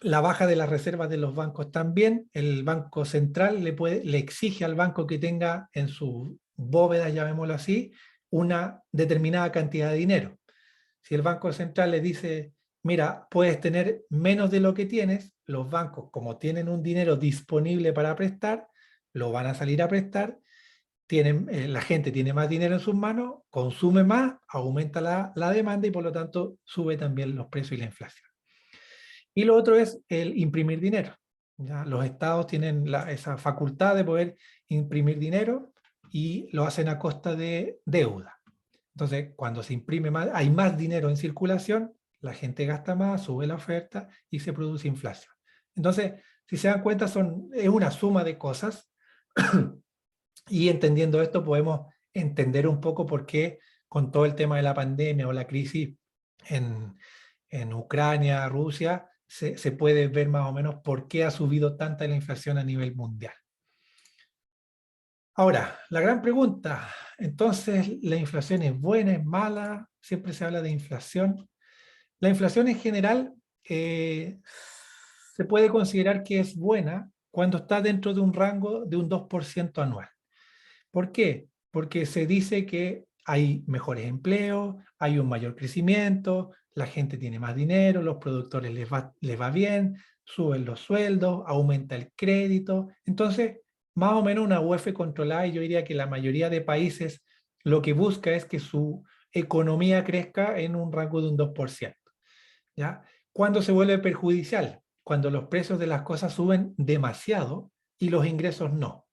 La baja de las reservas de los bancos también, el Banco Central le exige al banco que tenga en su bóveda, llamémoslo así, una determinada cantidad de dinero. Si el Banco Central le dice, mira, puedes tener menos de lo que tienes, los bancos, como tienen un dinero disponible para prestar, lo van a salir a prestar, la gente tiene más dinero en sus manos, consume más, aumenta la demanda y por lo tanto sube también los precios y la inflación. Y lo otro es el imprimir dinero. ¿Ya? Los estados tienen esa facultad de poder imprimir dinero y lo hacen a costa de deuda. Entonces, cuando se imprime más, hay más dinero en circulación, la gente gasta más, sube la oferta y se produce inflación. Entonces, si se dan cuenta, es una suma de cosas y entendiendo esto podemos entender un poco por qué con todo el tema de la pandemia o la crisis en Ucrania, Rusia, se puede ver más o menos por qué ha subido tanta la inflación a nivel mundial. Ahora, la gran pregunta, entonces, ¿la inflación es buena, es mala? Siempre se habla de inflación. La inflación en general se puede considerar que es buena cuando está dentro de un rango de un 2% anual. ¿Por qué? Porque se dice que hay mejores empleos, hay un mayor crecimiento, la gente tiene más dinero, los productores les va bien, suben los sueldos, aumenta el crédito. Entonces, más o menos una UEF controlada, y yo diría que la mayoría de países lo que busca es que su economía crezca en un rango de un 2%. ¿Ya? ¿Cuándo se vuelve perjudicial? Cuando los precios de las cosas suben demasiado y los ingresos no.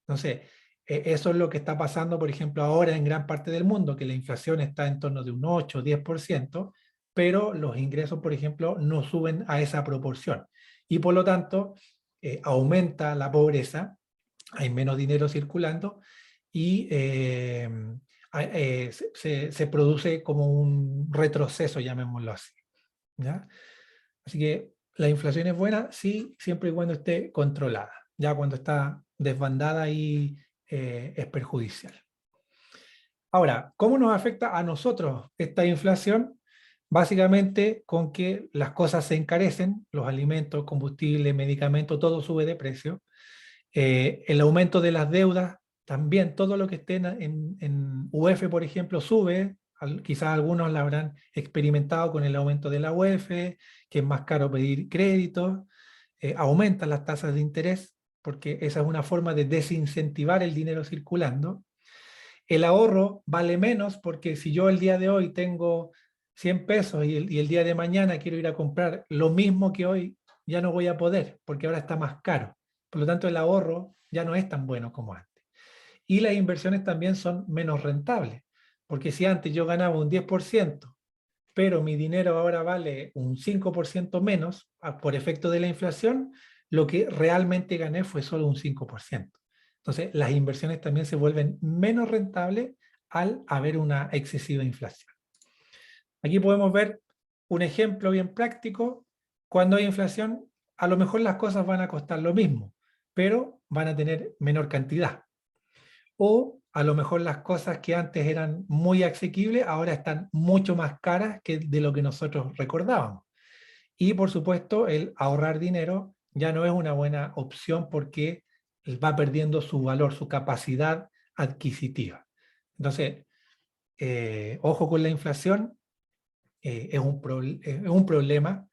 Entonces, eso es lo que está pasando, por ejemplo, ahora en gran parte del mundo, que la inflación está en torno de un 8 o 10%, pero los ingresos, por ejemplo, no suben a esa proporción. Y por lo tanto, aumenta la pobreza, hay menos dinero circulando y se produce como un retroceso, llamémoslo así. ¿Ya? Así que la inflación es buena, sí, siempre y cuando esté controlada. Ya cuando está desbandada y es perjudicial. Ahora, ¿cómo nos afecta a nosotros esta inflación? Básicamente con que las cosas se encarecen, los alimentos, combustible, medicamentos, todo sube de precio. El aumento de las deudas, también todo lo que esté en UEF, por ejemplo, sube. Quizás algunos la habrán experimentado con el aumento de la UEF, que es más caro pedir créditos. Aumentan las tasas de interés, porque esa es una forma de desincentivar el dinero circulando. El ahorro vale menos porque si yo el día de hoy tengo 100 pesos y el día de mañana quiero ir a comprar lo mismo que hoy, ya no voy a poder porque ahora está más caro. Por lo tanto, el ahorro ya no es tan bueno como antes. Y las inversiones también son menos rentables, porque si antes yo ganaba un 10%, pero mi dinero ahora vale un 5% menos por efecto de la inflación, lo que realmente gané fue solo un 5%. Entonces, las inversiones también se vuelven menos rentables al haber una excesiva inflación. Aquí podemos ver un ejemplo bien práctico. Cuando hay inflación, a lo mejor las cosas van a costar lo mismo, pero van a tener menor cantidad. O a lo mejor las cosas que antes eran muy asequibles ahora están mucho más caras que de lo que nosotros recordábamos. Y por supuesto, el ahorrar dinero ya no es una buena opción porque va perdiendo su valor, su capacidad adquisitiva. Entonces, ojo con la inflación, es un problema,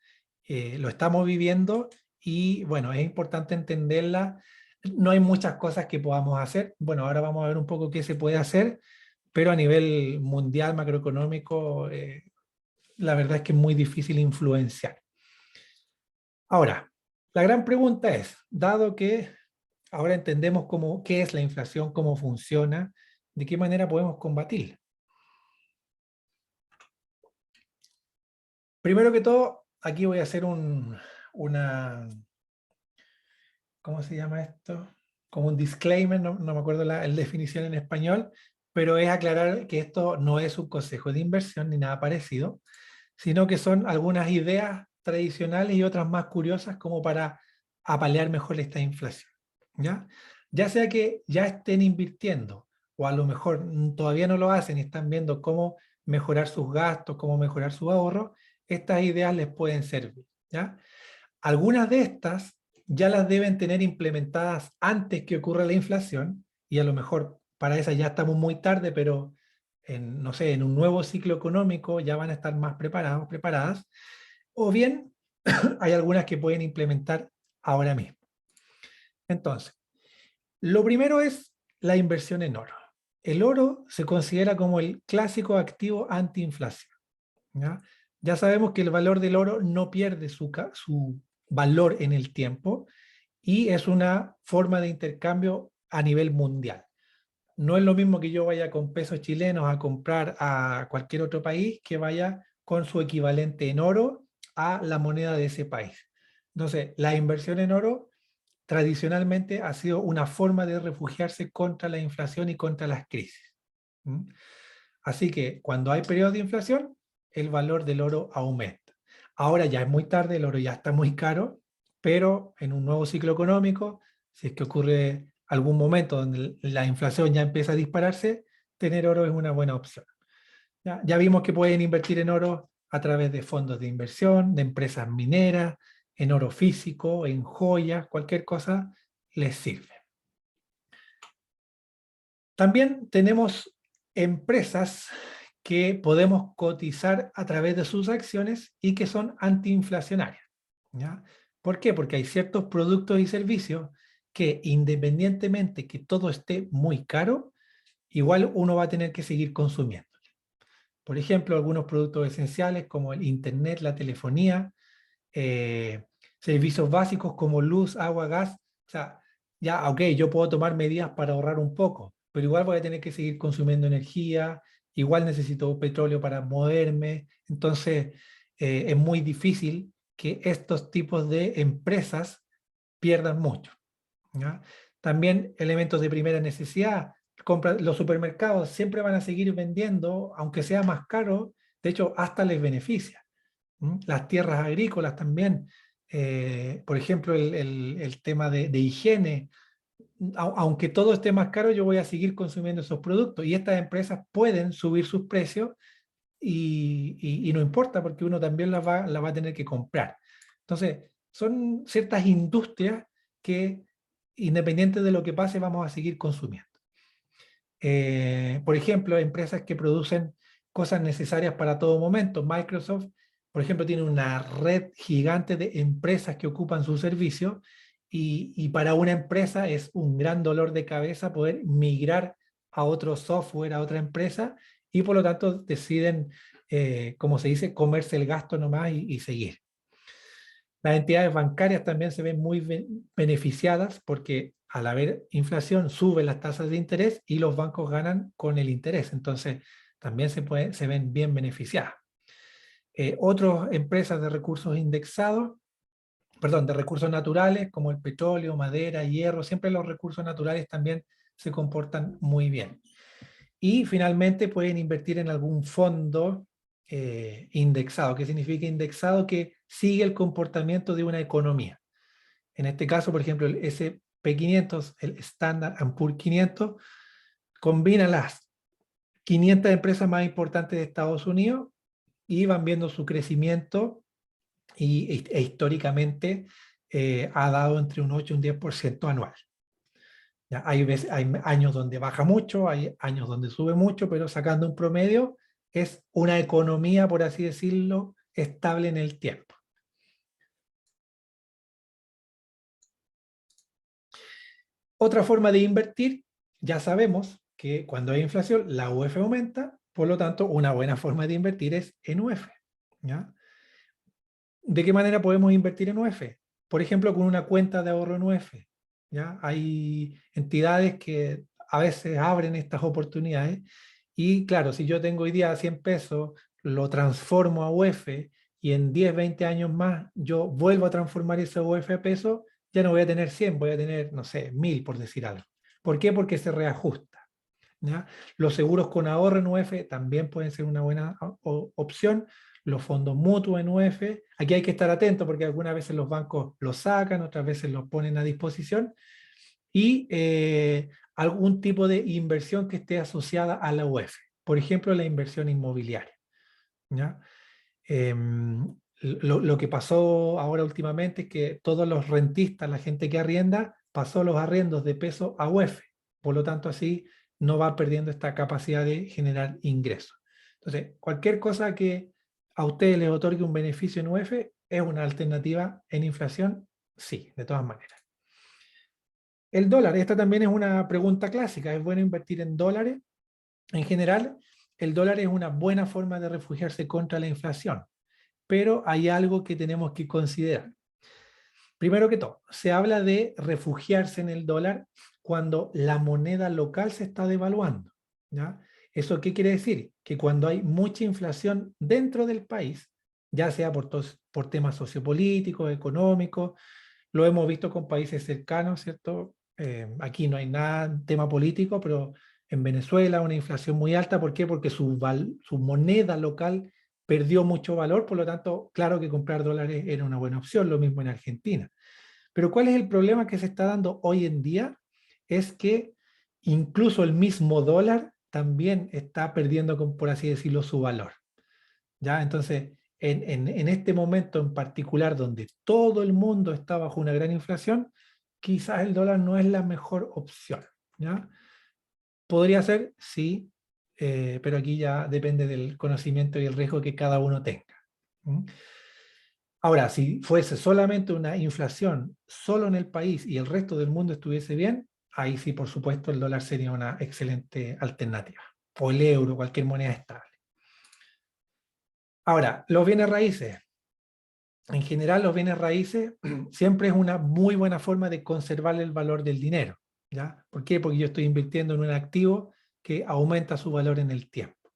lo estamos viviendo y bueno, es importante entenderla. No hay muchas cosas que podamos hacer. Bueno, ahora vamos a ver un poco qué se puede hacer, pero a nivel mundial, macroeconómico, la verdad es que es muy difícil influenciar. Ahora, la gran pregunta es, dado que ahora entendemos qué es la inflación, cómo funciona, de qué manera podemos combatirla. Primero que todo, aquí voy a hacer una, ¿cómo se llama esto? Como un disclaimer, no me acuerdo la definición en español, pero es aclarar que esto no es un consejo de inversión ni nada parecido, sino que son algunas ideas tradicionales y otras más curiosas como para apalear mejor esta inflación. ¿Ya? Ya sea que ya estén invirtiendo o a lo mejor todavía no lo hacen y están viendo cómo mejorar sus gastos, cómo mejorar su ahorro, estas ideas les pueden servir. ¿Ya? Algunas de estas ya las deben tener implementadas antes que ocurra la inflación y a lo mejor para esas ya estamos muy tarde, pero no sé, en un nuevo ciclo económico ya van a estar más preparados, preparadas, o bien hay algunas que pueden implementar ahora mismo. Entonces, lo primero es la inversión en oro. El oro se considera como el clásico activo antiinflación. ¿Ya? Ya sabemos que el valor del oro no pierde su valor en el tiempo y es una forma de intercambio a nivel mundial. No es lo mismo que yo vaya con pesos chilenos a comprar a cualquier otro país que vaya con su equivalente en oro a la moneda de ese país. Entonces, la inversión en oro tradicionalmente ha sido una forma de refugiarse contra la inflación y contra las crisis. ¿Mm? Así que cuando hay periodos de inflación, el valor del oro aumenta. Ahora ya es muy tarde, el oro ya está muy caro, pero en un nuevo ciclo económico, si es que ocurre algún momento donde la inflación ya empieza a dispararse, tener oro es una buena opción. Ya vimos que pueden invertir en oro a través de fondos de inversión, de empresas mineras, en oro físico, en joyas, cualquier cosa les sirve. También tenemos empresas que podemos cotizar a través de sus acciones y que son antiinflacionarias. ¿Ya? ¿Por qué? Porque hay ciertos productos y servicios que independientemente que todo esté muy caro, igual uno va a tener que seguir consumiendo. Por ejemplo, algunos productos esenciales como el internet, la telefonía, eh, servicios básicos como luz, agua, gas. O sea, ya, ok, yo puedo tomar medidas para ahorrar un poco, pero igual voy a tener que seguir consumiendo energía, igual necesito petróleo para moverme. Entonces, es muy difícil que estos tipos de empresas pierdan mucho. ¿Ya? También elementos de primera necesidad. Los supermercados siempre van a seguir vendiendo, aunque sea más caro, de hecho, hasta les beneficia. Las tierras agrícolas también, por ejemplo, el tema de higiene, aunque todo esté más caro, yo voy a seguir consumiendo esos productos y estas empresas pueden subir sus precios y no importa porque uno también la va a tener que comprar. Entonces, son ciertas industrias que independiente de lo que pase, vamos a seguir consumiendo. Por ejemplo, empresas que producen cosas necesarias para todo momento. Microsoft, por ejemplo, tiene una red gigante de empresas que ocupan su servicio y para una empresa es un gran dolor de cabeza poder migrar a otro software, a otra empresa y por lo tanto deciden, como se dice, comerse el gasto nomás y seguir. Las entidades bancarias también se ven muy beneficiadas porque al haber inflación suben las tasas de interés y los bancos ganan con el interés. Entonces también se ven bien beneficiadas. Otras empresas de recursos indexados, perdón, de recursos naturales como el petróleo, madera, hierro, siempre los recursos naturales también se comportan muy bien. Y finalmente pueden invertir en algún fondo indexado. ¿Qué significa indexado? Que sigue el comportamiento de una economía. En este caso, por ejemplo, el SP500, el Standard Poor's 500, combina las 500 empresas más importantes de Estados Unidos y van viendo su crecimiento e históricamente ha dado entre un 8 y un 10% anual. ¿Ya? Hay años donde baja mucho, hay años donde sube mucho, pero sacando un promedio es una economía, por así decirlo, estable en el tiempo. Otra forma de invertir, ya sabemos que cuando hay inflación, la UF aumenta, por lo tanto, una buena forma de invertir es en UF. ¿Ya? ¿De qué manera podemos invertir en UF? Por ejemplo, con una cuenta de ahorro en UF. ¿Ya? Hay entidades que a veces abren estas oportunidades y claro, si yo tengo hoy día 100 pesos, lo transformo a UF y en 10, 20 años más yo vuelvo a transformar ese UF a peso, ya no voy a tener 100, voy a tener, no sé, 1000 por decir algo. ¿Por qué? Porque se reajusta. ¿Ya? Los seguros con ahorro en UF también pueden ser una buena opción. Los fondos mutuos en UF, aquí hay que estar atento porque algunas veces los bancos los sacan, otras veces los ponen a disposición. Y algún tipo de inversión que esté asociada a la UF. Por ejemplo, la inversión inmobiliaria. ¿Ya? Lo que pasó ahora últimamente es que todos los rentistas, la gente que arrienda, pasó los arriendos de peso a UF. Por lo tanto, así no va perdiendo esta capacidad de generar ingresos. Entonces, cualquier cosa que a ustedes les otorgue un beneficio en UF es una alternativa en inflación, sí, de todas maneras. El dólar, esta también es una pregunta clásica. ¿Es bueno invertir en dólares? En general, el dólar es una buena forma de refugiarse contra la inflación, pero hay algo que tenemos que considerar. Primero que todo, se habla de refugiarse en el dólar cuando la moneda local se está devaluando. ¿Ya? ¿Eso qué quiere decir? Que cuando hay mucha inflación dentro del país, ya sea por temas sociopolíticos, económicos, lo hemos visto con países cercanos, ¿cierto? Aquí no hay nada, tema político, pero en Venezuela una inflación muy alta. ¿Por qué? Porque su moneda local perdió mucho valor, por lo tanto, claro que comprar dólares era una buena opción, lo mismo en Argentina. Pero ¿cuál es el problema que se está dando hoy en día? Es que incluso el mismo dólar también está perdiendo, por así decirlo, su valor. ¿Ya? Entonces, en este momento en particular, donde todo el mundo está bajo una gran inflación, quizás el dólar no es la mejor opción. ¿Ya? Podría ser, sí, pero aquí ya depende del conocimiento y el riesgo que cada uno tenga. ¿Mm? Ahora, si fuese solamente una inflación solo en el país y el resto del mundo estuviese bien, ahí sí, por supuesto, el dólar sería una excelente alternativa. O el euro, cualquier moneda estable. Ahora, los bienes raíces. En general, los bienes raíces siempre es una muy buena forma de conservar el valor del dinero. ¿Ya? ¿Por qué? Porque yo estoy invirtiendo en un activo que aumenta su valor en el tiempo.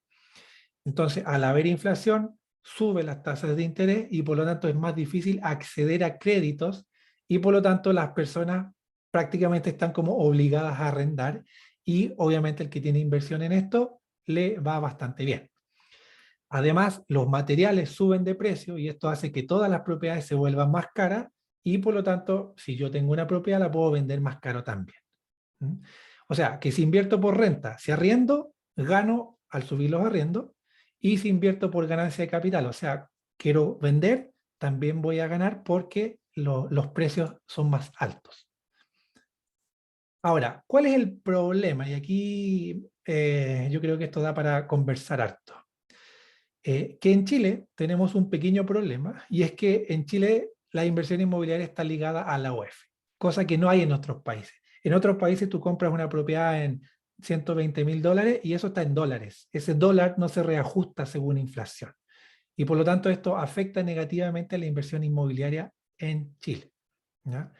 Entonces, al haber inflación, suben las tasas de interés y por lo tanto es más difícil acceder a créditos y por lo tanto las personas prácticamente están como obligadas a arrendar y obviamente el que tiene inversión en esto le va bastante bien. Además, los materiales suben de precio y esto hace que todas las propiedades se vuelvan más caras y por lo tanto, si yo tengo una propiedad, la puedo vender más caro también. ¿Mm? O sea, que si invierto por renta, si arriendo, gano al subir los arriendos y si invierto por ganancia de capital, o sea, quiero vender, también voy a ganar porque los precios son más altos. Ahora, ¿cuál es el problema? Y aquí yo creo que esto da para conversar harto. Que en Chile tenemos un pequeño problema y es que en Chile la inversión inmobiliaria está ligada a la UEF, cosa que no hay en otros países. En otros países tú compras una propiedad en $120.000 y eso está en dólares. Ese dólar no se reajusta según inflación. Y por lo tanto esto afecta negativamente a la inversión inmobiliaria en Chile. ¿Ya?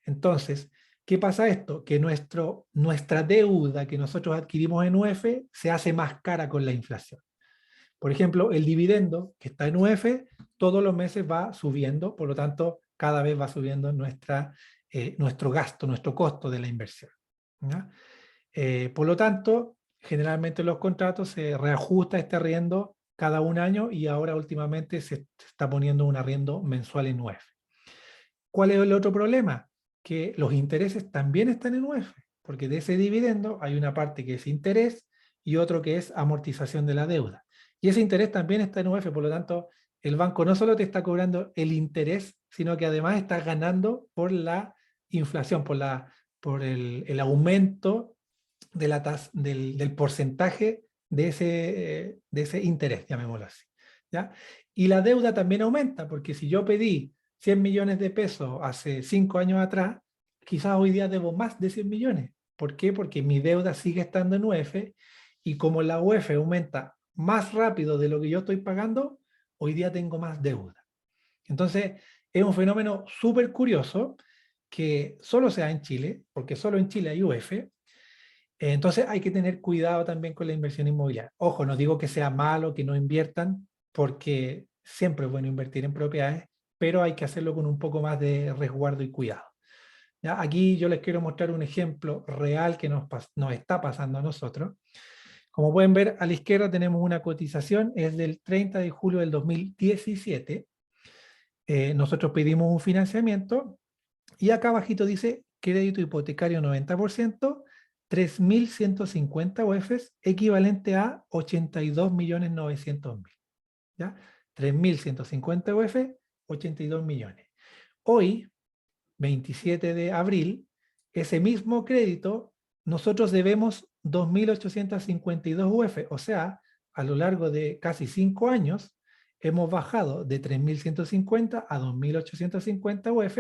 Entonces, ¿qué pasa esto? Que nuestra deuda que nosotros adquirimos en UEF se hace más cara con la inflación. Por ejemplo, el dividendo que está en UF todos los meses va subiendo, por lo tanto, cada vez va subiendo nuestro gasto, nuestro costo de la inversión. ¿Ya? Por lo tanto, generalmente los contratos se reajusta este arriendo cada un año y ahora últimamente se está poniendo un arriendo mensual en UF. ¿Cuál es el otro problema? Que los intereses también están en UF, porque de ese dividendo hay una parte que es interés y otro que es amortización de la deuda. Y ese interés también está en UF, por lo tanto, el banco no solo te está cobrando el interés, sino que además estás ganando por la inflación, por el aumento de del porcentaje de ese interés, llamémoslo así. ¿Ya? Y la deuda también aumenta, porque si yo pedí 100 millones de pesos hace 5 años atrás, quizás hoy día debo más de 100 millones. ¿Por qué? Porque mi deuda sigue estando en UF y como la UF aumenta más rápido de lo que yo estoy pagando, hoy día tengo más deuda. Entonces, es un fenómeno súper curioso que solo se da en Chile, porque solo en Chile hay UF. Entonces, hay que tener cuidado también con la inversión inmobiliaria. Ojo, no digo que sea malo que no inviertan, porque siempre es bueno invertir en propiedades, pero hay que hacerlo con un poco más de resguardo y cuidado. ¿Ya? Aquí yo les quiero mostrar un ejemplo real que nos está pasando a nosotros. Como pueden ver, a la izquierda tenemos una cotización, es del 30 de julio del 2017. Nosotros pedimos un financiamiento y acá abajito dice crédito hipotecario 90%, 3.150 UEFs, equivalente a 82.900.000. ¿Ya? 3.150 UF, 82 millones. Hoy, 27 de abril, ese mismo crédito, nosotros debemos 2.852 UF, o sea, a lo largo de casi 5 años, hemos bajado de 3.150 a 2.850 UF,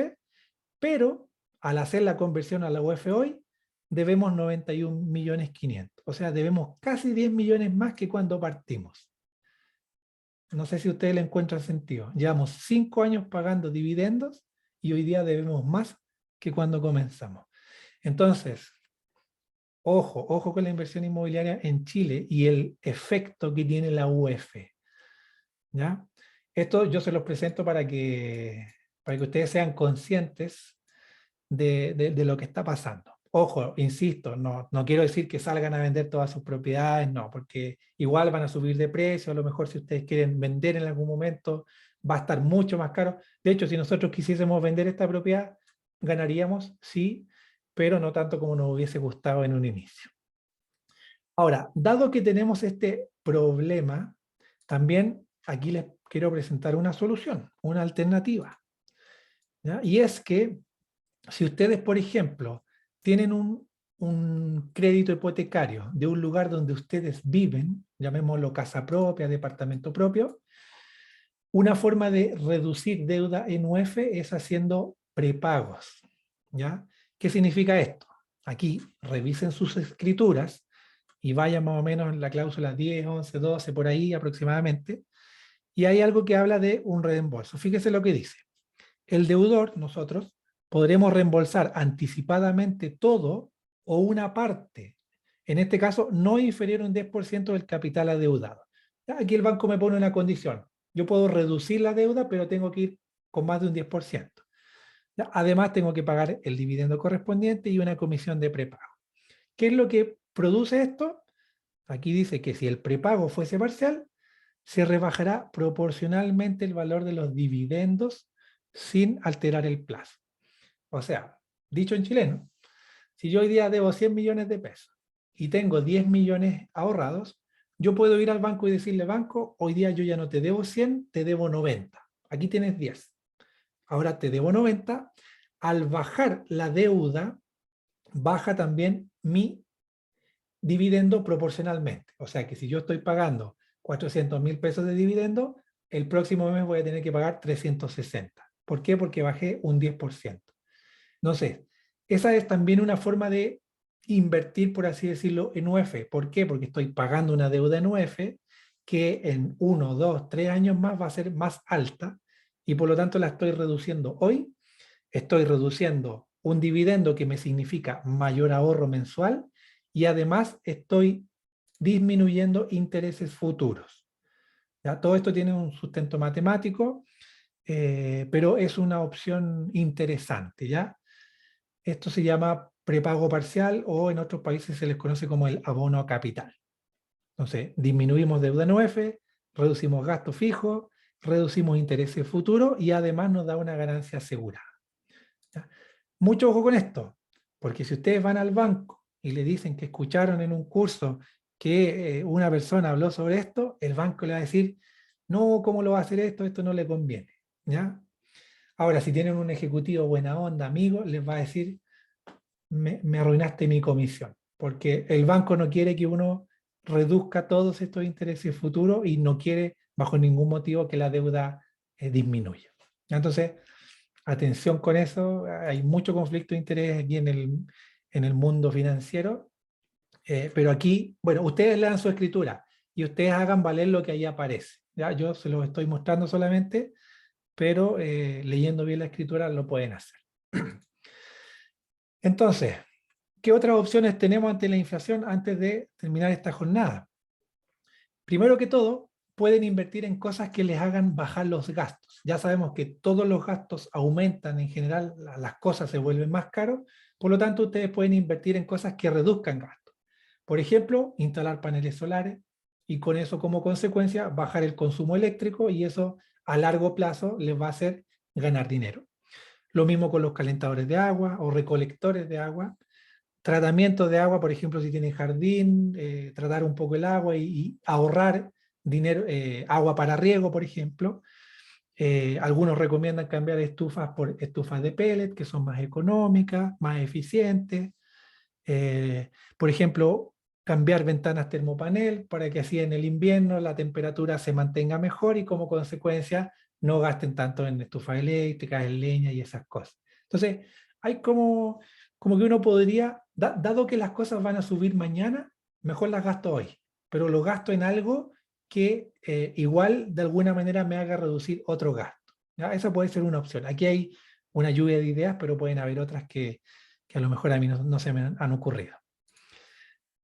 pero al hacer la conversión a la UF hoy, debemos 91.500.000. O sea, debemos casi 10 millones más que cuando partimos. No sé si ustedes le encuentran sentido. Llevamos 5 años pagando dividendos y hoy día debemos más que cuando comenzamos. Entonces, ojo con la inversión inmobiliaria en Chile y el efecto que tiene la UF. ¿Ya? Esto yo se los presento para que ustedes sean conscientes de lo que está pasando. Ojo, insisto, no quiero decir que salgan a vender todas sus propiedades, no, porque igual van a subir de precio, a lo mejor si ustedes quieren vender en algún momento va a estar mucho más caro. De hecho, si nosotros quisiésemos vender esta propiedad, ganaríamos, sí, pero no tanto como nos hubiese gustado en un inicio. Ahora, dado que tenemos este problema, también aquí les quiero presentar una solución, una alternativa. ¿Ya? Y es que si ustedes, por ejemplo, tienen un crédito hipotecario de un lugar donde ustedes viven, llamémoslo casa propia, departamento propio, una forma de reducir deuda en UF es haciendo prepagos. ¿Ya? ¿Qué significa esto? Aquí revisen sus escrituras y vayan más o menos en la cláusula 10, 11, 12, por ahí aproximadamente, y hay algo que habla de un reembolso. Fíjese lo que dice. El deudor, nosotros, podremos reembolsar anticipadamente todo o una parte, en este caso no inferior a un 10% del capital adeudado. Aquí el banco me pone una condición. Yo puedo reducir la deuda, pero tengo que ir con más de un 10%. Además, tengo que pagar el dividendo correspondiente y una comisión de prepago. ¿Qué es lo que produce esto? Aquí dice que si el prepago fuese parcial, se rebajará proporcionalmente el valor de los dividendos sin alterar el plazo. O sea, dicho en chileno, si yo hoy día debo 100 millones de pesos y tengo 10 millones ahorrados, yo puedo ir al banco y decirle, banco, hoy día yo ya no te debo 100, te debo 90. Aquí tienes 10. Ahora te debo 90. Al bajar la deuda, baja también mi dividendo proporcionalmente. O sea que si yo estoy pagando 400.000 pesos de dividendo, el próximo mes voy a tener que pagar 360. ¿Por qué? Porque bajé un 10%. No sé, esa es también una forma de invertir, por así decirlo, en UF. ¿Por qué? Porque estoy pagando una deuda en UF que en 1, 2, 3 años más va a ser más alta y por lo tanto la estoy reduciendo hoy. Estoy reduciendo un dividendo que me significa mayor ahorro mensual y además estoy disminuyendo intereses futuros. ¿Ya? Todo esto tiene un sustento matemático, pero es una opción interesante. ¿Ya? Esto se llama prepago parcial o en otros países se les conoce como el abono a capital. Entonces, disminuimos deuda en UF, reducimos gastos fijos, reducimos intereses futuros y además nos da una ganancia asegurada. ¿Ya? Mucho ojo con esto, porque si ustedes van al banco y le dicen que escucharon en un curso que una persona habló sobre esto, el banco le va a decir, no, ¿cómo lo va a hacer esto? Esto no le conviene. ¿Ya? Ahora, si tienen un ejecutivo buena onda, amigo, les va a decir, me arruinaste mi comisión, porque el banco no quiere que uno reduzca todos estos intereses futuros y no quiere bajo ningún motivo que la deuda disminuya. Entonces, atención con eso, hay mucho conflicto de interés aquí en el mundo financiero, pero aquí, bueno, ustedes lean su escritura y ustedes hagan valer lo que ahí aparece. ¿Ya? Yo se lo estoy mostrando solamente, pero leyendo bien la escritura lo pueden hacer. Entonces, ¿qué otras opciones tenemos ante la inflación antes de terminar esta jornada? Primero que todo, pueden invertir en cosas que les hagan bajar los gastos. Ya sabemos que todos los gastos aumentan en general, las cosas se vuelven más caras, por lo tanto ustedes pueden invertir en cosas que reduzcan gastos. Por ejemplo, instalar paneles solares y con eso como consecuencia bajar el consumo eléctrico y eso a largo plazo les va a hacer ganar dinero. Lo mismo con los calentadores de agua o recolectores de agua. Tratamiento de agua, por ejemplo, si tienen jardín, tratar un poco el agua y ahorrar dinero, agua para riego, por ejemplo. Algunos recomiendan cambiar estufas por estufas de pellet, que son más económicas, más eficientes. Por ejemplo, cambiar ventanas termopanel para que así en el invierno la temperatura se mantenga mejor y como consecuencia no gasten tanto en estufas eléctricas, en leña y esas cosas. Entonces, hay como que uno podría, dado que las cosas van a subir mañana, mejor las gasto hoy, pero lo gasto en algo que igual de alguna manera me haga reducir otro gasto. ¿Ya? Esa puede ser una opción. Aquí hay una lluvia de ideas, pero pueden haber otras que a lo mejor a mí no se me han ocurrido.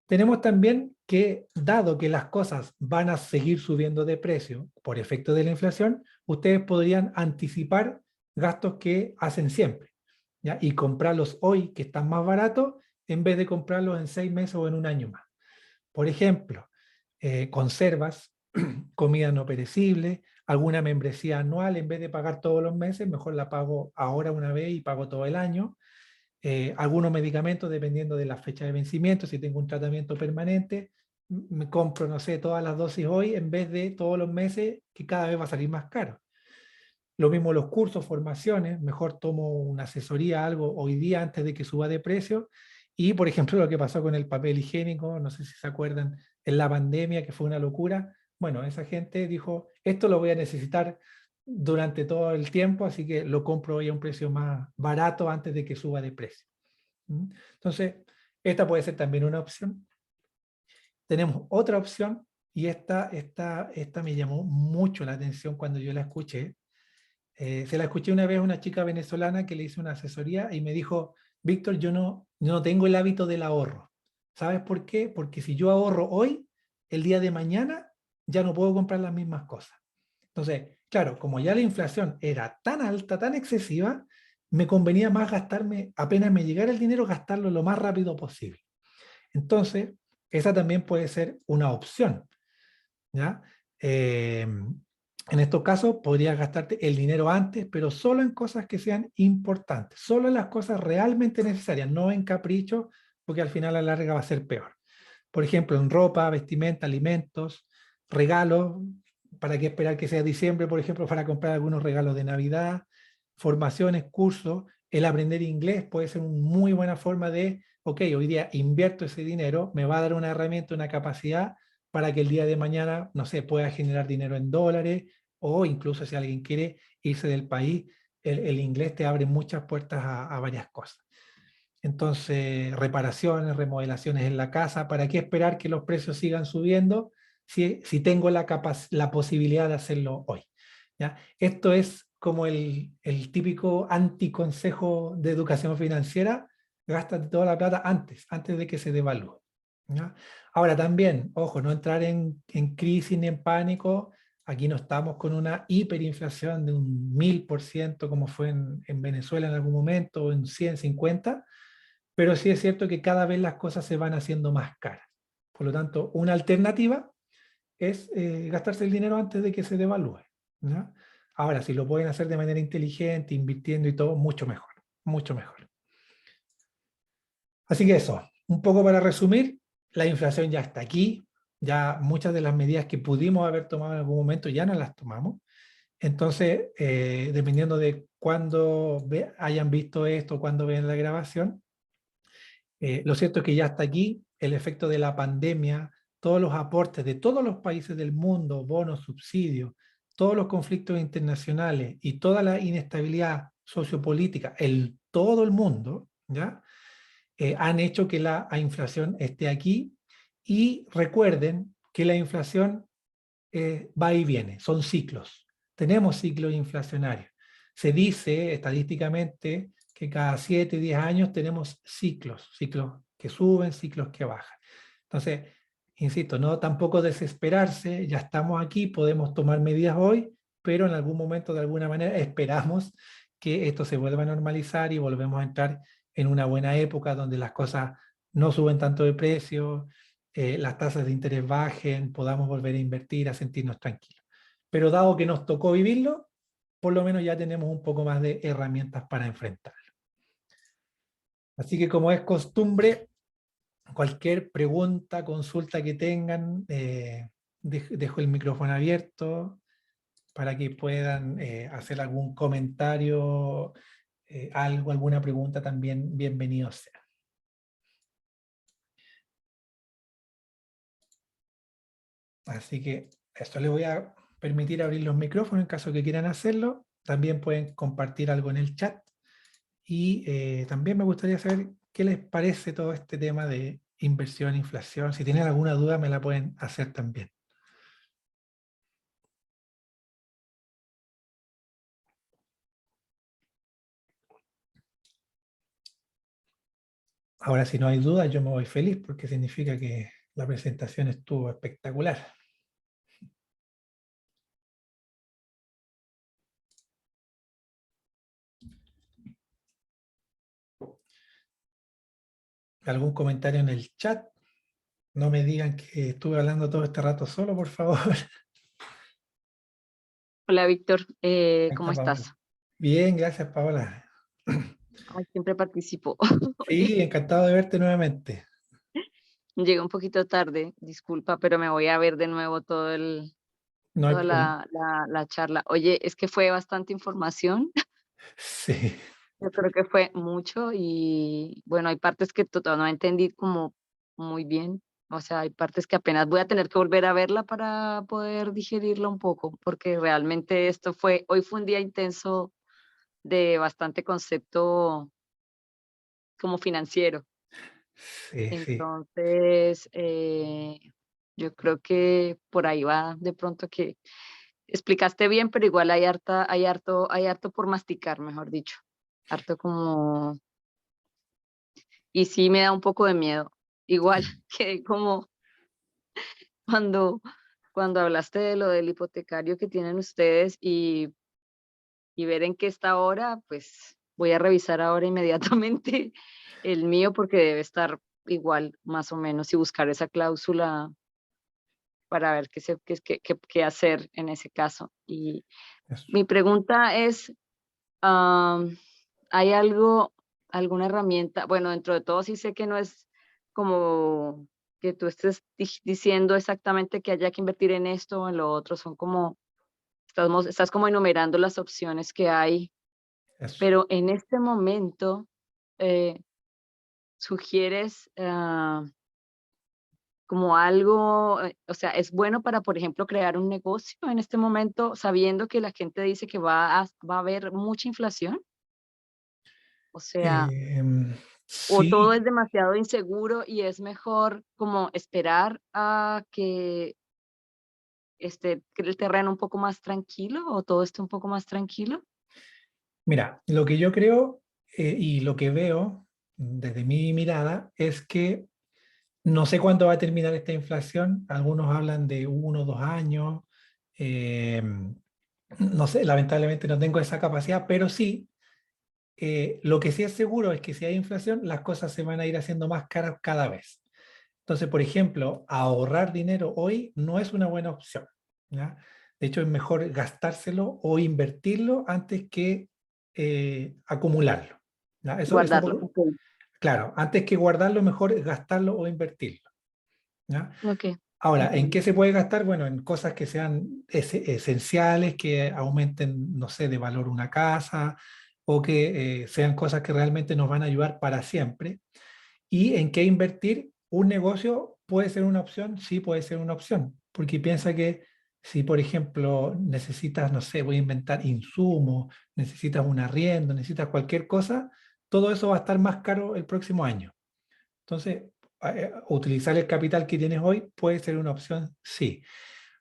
Tenemos también que, dado que las cosas van a seguir subiendo de precio por efecto de la inflación, ustedes podrían anticipar gastos que hacen siempre, ¿ya? Y comprarlos hoy, que están más baratos, en vez de comprarlos en 6 meses o en un año más. Por ejemplo, conservas, comida no perecible, alguna membresía anual, en vez de pagar todos los meses, mejor la pago ahora una vez y pago todo el año. Algunos medicamentos dependiendo de la fecha de vencimiento, si tengo un tratamiento permanente, me compro, no sé, todas las dosis hoy en vez de todos los meses, que cada vez va a salir más caro. Lo mismo los cursos, formaciones, mejor tomo una asesoría, algo hoy día antes de que suba de precio. Y, por ejemplo, lo que pasó con el papel higiénico, no sé si se acuerdan, en la pandemia, que fue una locura. Bueno, esa gente dijo, esto lo voy a necesitar durante todo el tiempo, así que lo compro hoy a un precio más barato antes de que suba de precio. Entonces, esta puede ser también una opción. Tenemos otra opción, y esta me llamó mucho la atención cuando yo la escuché. Se la escuché una vez a una chica venezolana que le hice una asesoría y me dijo, Víctor, yo no tengo el hábito del ahorro. ¿Sabes por qué? Porque si yo ahorro hoy, el día de mañana ya no puedo comprar las mismas cosas. Entonces, claro, como ya la inflación era tan alta, tan excesiva, me convenía más gastarme, apenas me llegara el dinero, gastarlo lo más rápido posible. Entonces, esa también puede ser una opción, ¿ya? En estos casos podrías gastarte el dinero antes, pero solo en cosas que sean importantes, solo en las cosas realmente necesarias, no en caprichos, porque al final a la larga va a ser peor. Por ejemplo, en ropa, vestimenta, alimentos, regalos, ¿para qué esperar que sea diciembre, por ejemplo, para comprar algunos regalos de Navidad? Formaciones, cursos, el aprender inglés puede ser una muy buena forma de, ok, hoy día invierto ese dinero, me va a dar una herramienta, una capacidad para que el día de mañana, no sé, pueda generar dinero en dólares o incluso si alguien quiere irse del país, el inglés te abre muchas puertas a varias cosas. Entonces, reparaciones, remodelaciones en la casa, ¿para qué esperar que los precios sigan subiendo si tengo la posibilidad de hacerlo hoy? ¿Ya? Esto es como el típico anticonsejo de educación financiera, gástate toda la plata antes de que se devalúe. ¿Ya? Ahora también, ojo, no entrar en crisis ni en pánico. Aquí no estamos con una hiperinflación de un 1000% como fue en Venezuela en algún momento, o en 150, pero sí es cierto que cada vez las cosas se van haciendo más caras. Por lo tanto, una alternativa es gastarse el dinero antes de que se devalúe, ¿ya? Ahora, si lo pueden hacer de manera inteligente, invirtiendo y todo, mucho mejor, mucho mejor. Así que eso, un poco para resumir, la inflación ya está aquí, ya muchas de las medidas que pudimos haber tomado en algún momento ya no las tomamos. Entonces, dependiendo de cuándo hayan visto esto, cuándo vean la grabación, lo cierto es que ya está aquí el efecto de la pandemia, todos los aportes de todos los países del mundo, bonos, subsidios, todos los conflictos internacionales y toda la inestabilidad sociopolíticas en todo el mundo, ¿ya? Han hecho que la inflación esté aquí, y recuerden que la inflación va y viene, son ciclos. Tenemos ciclos inflacionarios. Se dice estadísticamente que cada 7, 10 años tenemos ciclos, ciclos que suben, ciclos que bajan. Entonces, insisto, no tampoco desesperarse, ya estamos aquí, podemos tomar medidas hoy, pero en algún momento, de alguna manera, esperamos que esto se vuelva a normalizar y volvemos a entrar en una buena época donde las cosas no suben tanto de precio, las tasas de interés bajen, podamos volver a invertir, a sentirnos tranquilos. Pero dado que nos tocó vivirlo, por lo menos ya tenemos un poco más de herramientas para enfrentarlo. Así que, como es costumbre, cualquier pregunta, consulta que tengan, dejo el micrófono abierto para que puedan hacer algún comentario, algo, alguna pregunta también, bienvenido sea. Así que esto, les voy a permitir abrir los micrófonos en caso que quieran hacerlo. También pueden compartir algo en el chat. Y también me gustaría saber qué les parece todo este tema de inversión, inflación. Si tienen alguna duda, me la pueden hacer también. Ahora, si no hay duda, yo me voy feliz porque significa que la presentación estuvo espectacular. ¿Algún comentario en el chat? No me digan que estuve hablando todo este rato solo, por favor.
Hola, Víctor,
Ahí
¿cómo
está
estás?
Paola. Bien, gracias, Paola.
Ay, siempre participo. Oye,
Sí, encantado de verte nuevamente.
llegué un poquito tarde, disculpa, pero me voy a ver de nuevo
No hay
toda
problema.
la charla. Oye, es que fue bastante información,
Sí,
yo creo que fue mucho y bueno, hay partes que todavía no entendí como muy bien. O sea, hay partes que apenas voy a tener que volver a verla para poder digerirla un poco, porque realmente hoy fue un día intenso de bastante concepto como financiero.
sí, sí.
Entonces, yo creo que por ahí va de pronto que explicaste bien, pero igual hay harto por masticar, mejor dicho. Harto como, y sí me da un poco de miedo. Igual que como cuando, cuando hablaste de lo del hipotecario que tienen ustedes y ver en qué está ahora, pues voy a revisar ahora inmediatamente el mío porque debe estar igual, más o menos, y buscar esa cláusula para ver qué hacer en ese caso. Y
Eso.
mi pregunta es, ¿hay alguna herramienta? Bueno, dentro de todo sí sé que no es como que tú estés diciendo exactamente que haya que invertir en esto o en lo otro, son como, estás como enumerando las opciones que hay,
Eso.
pero en este momento, eh, ¿sugieres como algo, o sea, es bueno para, por ejemplo, crear un negocio en este momento, sabiendo que la gente dice que va a haber mucha inflación? O sea, o todo es
Sí,
demasiado inseguro y es mejor como esperar a que el terreno un poco más tranquilo o todo esté un poco más tranquilo.
mira, lo que yo creo y lo que veo desde mi mirada es que no sé cuándo va a terminar esta inflación. Algunos hablan de 1 o 2 años. eh, no sé, lamentablemente no tengo esa capacidad, pero sí, lo que sí es seguro es que si hay inflación, las cosas se van a ir haciendo más caras cada vez. Entonces, por ejemplo, ahorrar dinero hoy no es una buena opción, ¿ya? De hecho, es mejor gastárselo o invertirlo antes que acumularlo, ¿ya? Eso
Guardarlo. Ok.
claro, antes que guardarlo, mejor gastarlo o invertirlo, ¿ya?
Ok,
Ahora, ¿en
entiendo.
qué se puede gastar? Bueno, en cosas que sean esenciales, que aumenten, no sé, de valor una casa, o que sean cosas que realmente nos van a ayudar para siempre. ¿Y en qué invertir? Un negocio puede ser una opción, sí puede ser una opción, porque piensa que Si, por ejemplo, necesitas, no sé, voy a inventar insumos, necesitas un arriendo, necesitas cualquier cosa, todo eso va a estar más caro el próximo año. Entonces, utilizar el capital que tienes hoy puede ser una opción, sí.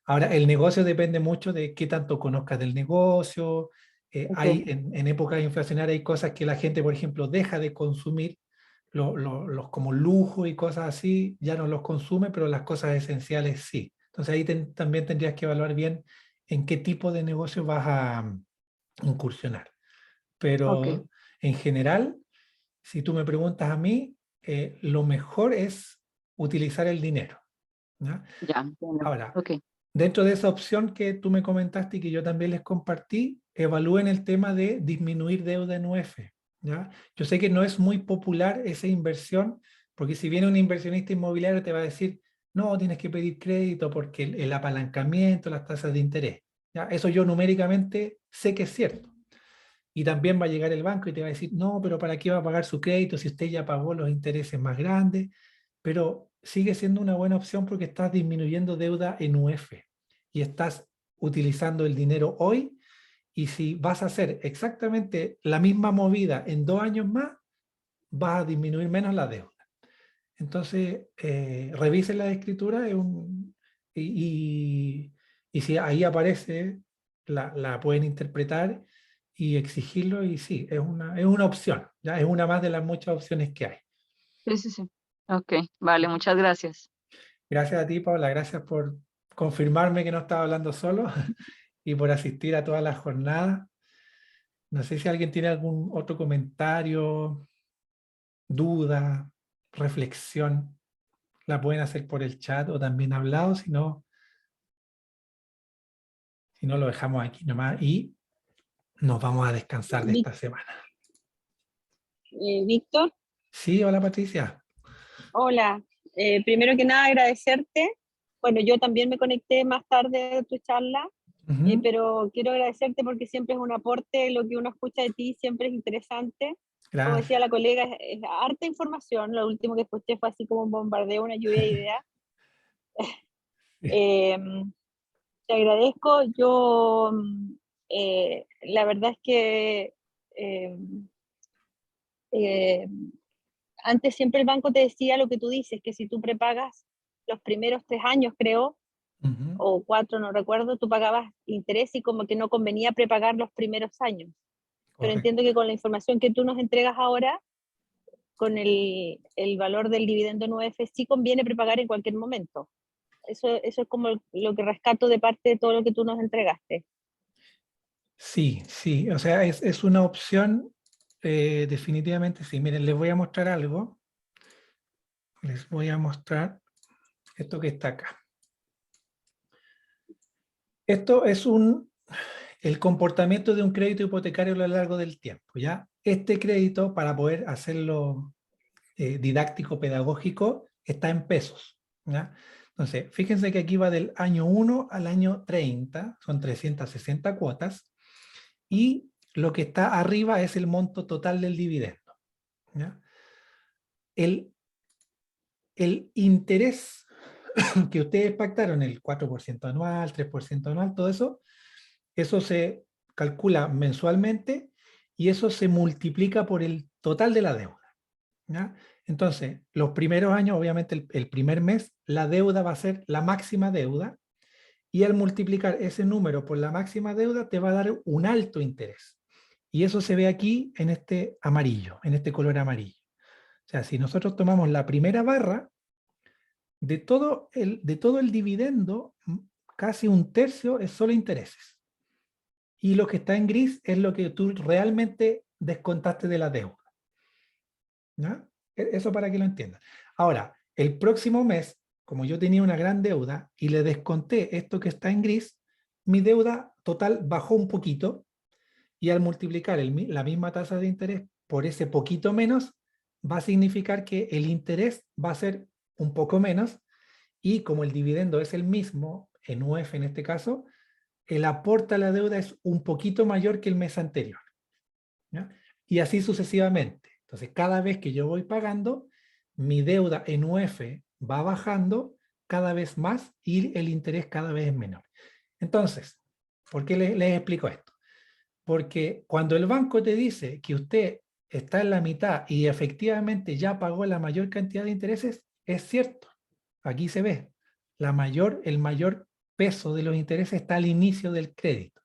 Ahora, el negocio depende mucho de qué tanto conozcas del negocio.
Ok,
Hay, en épocas inflacionarias hay cosas que la gente, por ejemplo, deja de consumir, los como lujo y cosas así, ya no los consume, pero las cosas esenciales sí. Entonces ahí también tendrías que evaluar bien en qué tipo de negocio vas a incursionar.
ok,
Pero en general, si tú me preguntas a mí, lo mejor es utilizar el dinero, ¿ya?
ya, bueno,
Ahora,
ok,
dentro de esa opción que tú me comentaste y que yo también les compartí, evalúen el tema de disminuir deuda en UF, ¿ya? Yo sé que no es muy popular esa inversión, porque si viene un inversionista inmobiliario te va a decir, no, tienes que pedir crédito porque el apalancamiento, las tasas de interés, ¿ya? Eso yo numéricamente sé que es cierto. Y también va a llegar el banco y te va a decir, no, pero ¿para qué va a pagar su crédito si usted ya pagó los intereses más grandes? Pero sigue siendo una buena opción porque estás disminuyendo deuda en UF y estás utilizando el dinero hoy, y si vas a hacer exactamente la misma movida en 2 años más, vas a disminuir menos la deuda. Entonces, revisen la escritura y si ahí aparece, la pueden interpretar y exigirlo, y sí, es una opción, ¿ya? Es una más de las muchas opciones que hay.
sí, sí, sí, ok, vale, muchas gracias.
Gracias a ti, Paula, gracias por confirmarme que no estaba hablando solo y por asistir a todas las jornadas. No sé si alguien tiene algún otro comentario, duda, reflexión, la pueden hacer por el chat o también hablado, si no lo dejamos aquí nomás y nos vamos a descansar de esta semana.
Víctor,
Sí, hola Patricia.
hola. Primero que nada, agradecerte. Bueno, yo también me conecté más tarde de tu charla,
Ujú.
pero quiero agradecerte porque siempre es un aporte, lo que uno escucha de ti siempre es interesante. Como decía
Gracias.
la colega, es harta información. Lo último que escuché fue así como un bombardeo, una lluvia de ideas. Eh, Te agradezco. Yo, la verdad es que eh, eh, antes siempre el banco te decía lo que tú dices, que si tú prepagas los primeros 3 años, creo,
Ujú.
o 4, no recuerdo, tú pagabas interés y como que no convenía prepagar los primeros años. Pero entiendo
Correcto.
que con la información que tú nos entregas ahora, con el valor del dividendo en UF, sí conviene prepagar en cualquier momento. Eso es como lo que rescato de parte de todo lo que tú nos entregaste.
Sí, sí, o sea, es una opción, definitivamente sí. Miren, les voy a mostrar algo. Les voy a mostrar esto que está acá. Esto es el comportamiento de un crédito hipotecario a lo largo del tiempo, ¿ya? Este crédito, para poder hacerlo didáctico, pedagógico, está en pesos, ¿ya? Entonces, fíjense que aquí va del año 1 al año 30, son 360 cuotas, y lo que está arriba es el monto total del dividendo, ¿ya? El, el interés que ustedes pactaron, el 4% anual, 3% anual, todo eso se calcula mensualmente y eso se multiplica por el total de la deuda, ¿ya? Entonces, los primeros años, obviamente el primer mes, la deuda va a ser la máxima deuda, y al multiplicar ese número por la máxima deuda te va a dar un alto interés. Y eso se ve aquí en este amarillo, en este color amarillo. O sea, si nosotros tomamos la primera barra, de todo el dividendo, casi un tercio es solo intereses. Y lo que está en gris es lo que tú realmente descontaste de la deuda, ¿ya? Eso para que lo entiendan. Ahora, el próximo mes, como yo tenía una gran deuda y le desconté esto que está en gris, mi deuda total bajó un poquito, y al multiplicar la misma tasa de interés por ese poquito menos, va a significar que el interés va a ser un poco menos, y como el dividendo es el mismo, en UF en este caso, el aporte a la deuda es un poquito mayor que el mes anterior, ¿ya? Y así sucesivamente. Entonces, cada vez que yo voy pagando, mi deuda en UF va bajando cada vez más y el interés cada vez es menor. Entonces, ¿por qué les explico esto? Porque cuando el banco te dice que usted está en la mitad y efectivamente ya pagó la mayor cantidad de intereses, es cierto. Aquí se ve, el mayor peso de los intereses está al inicio del crédito,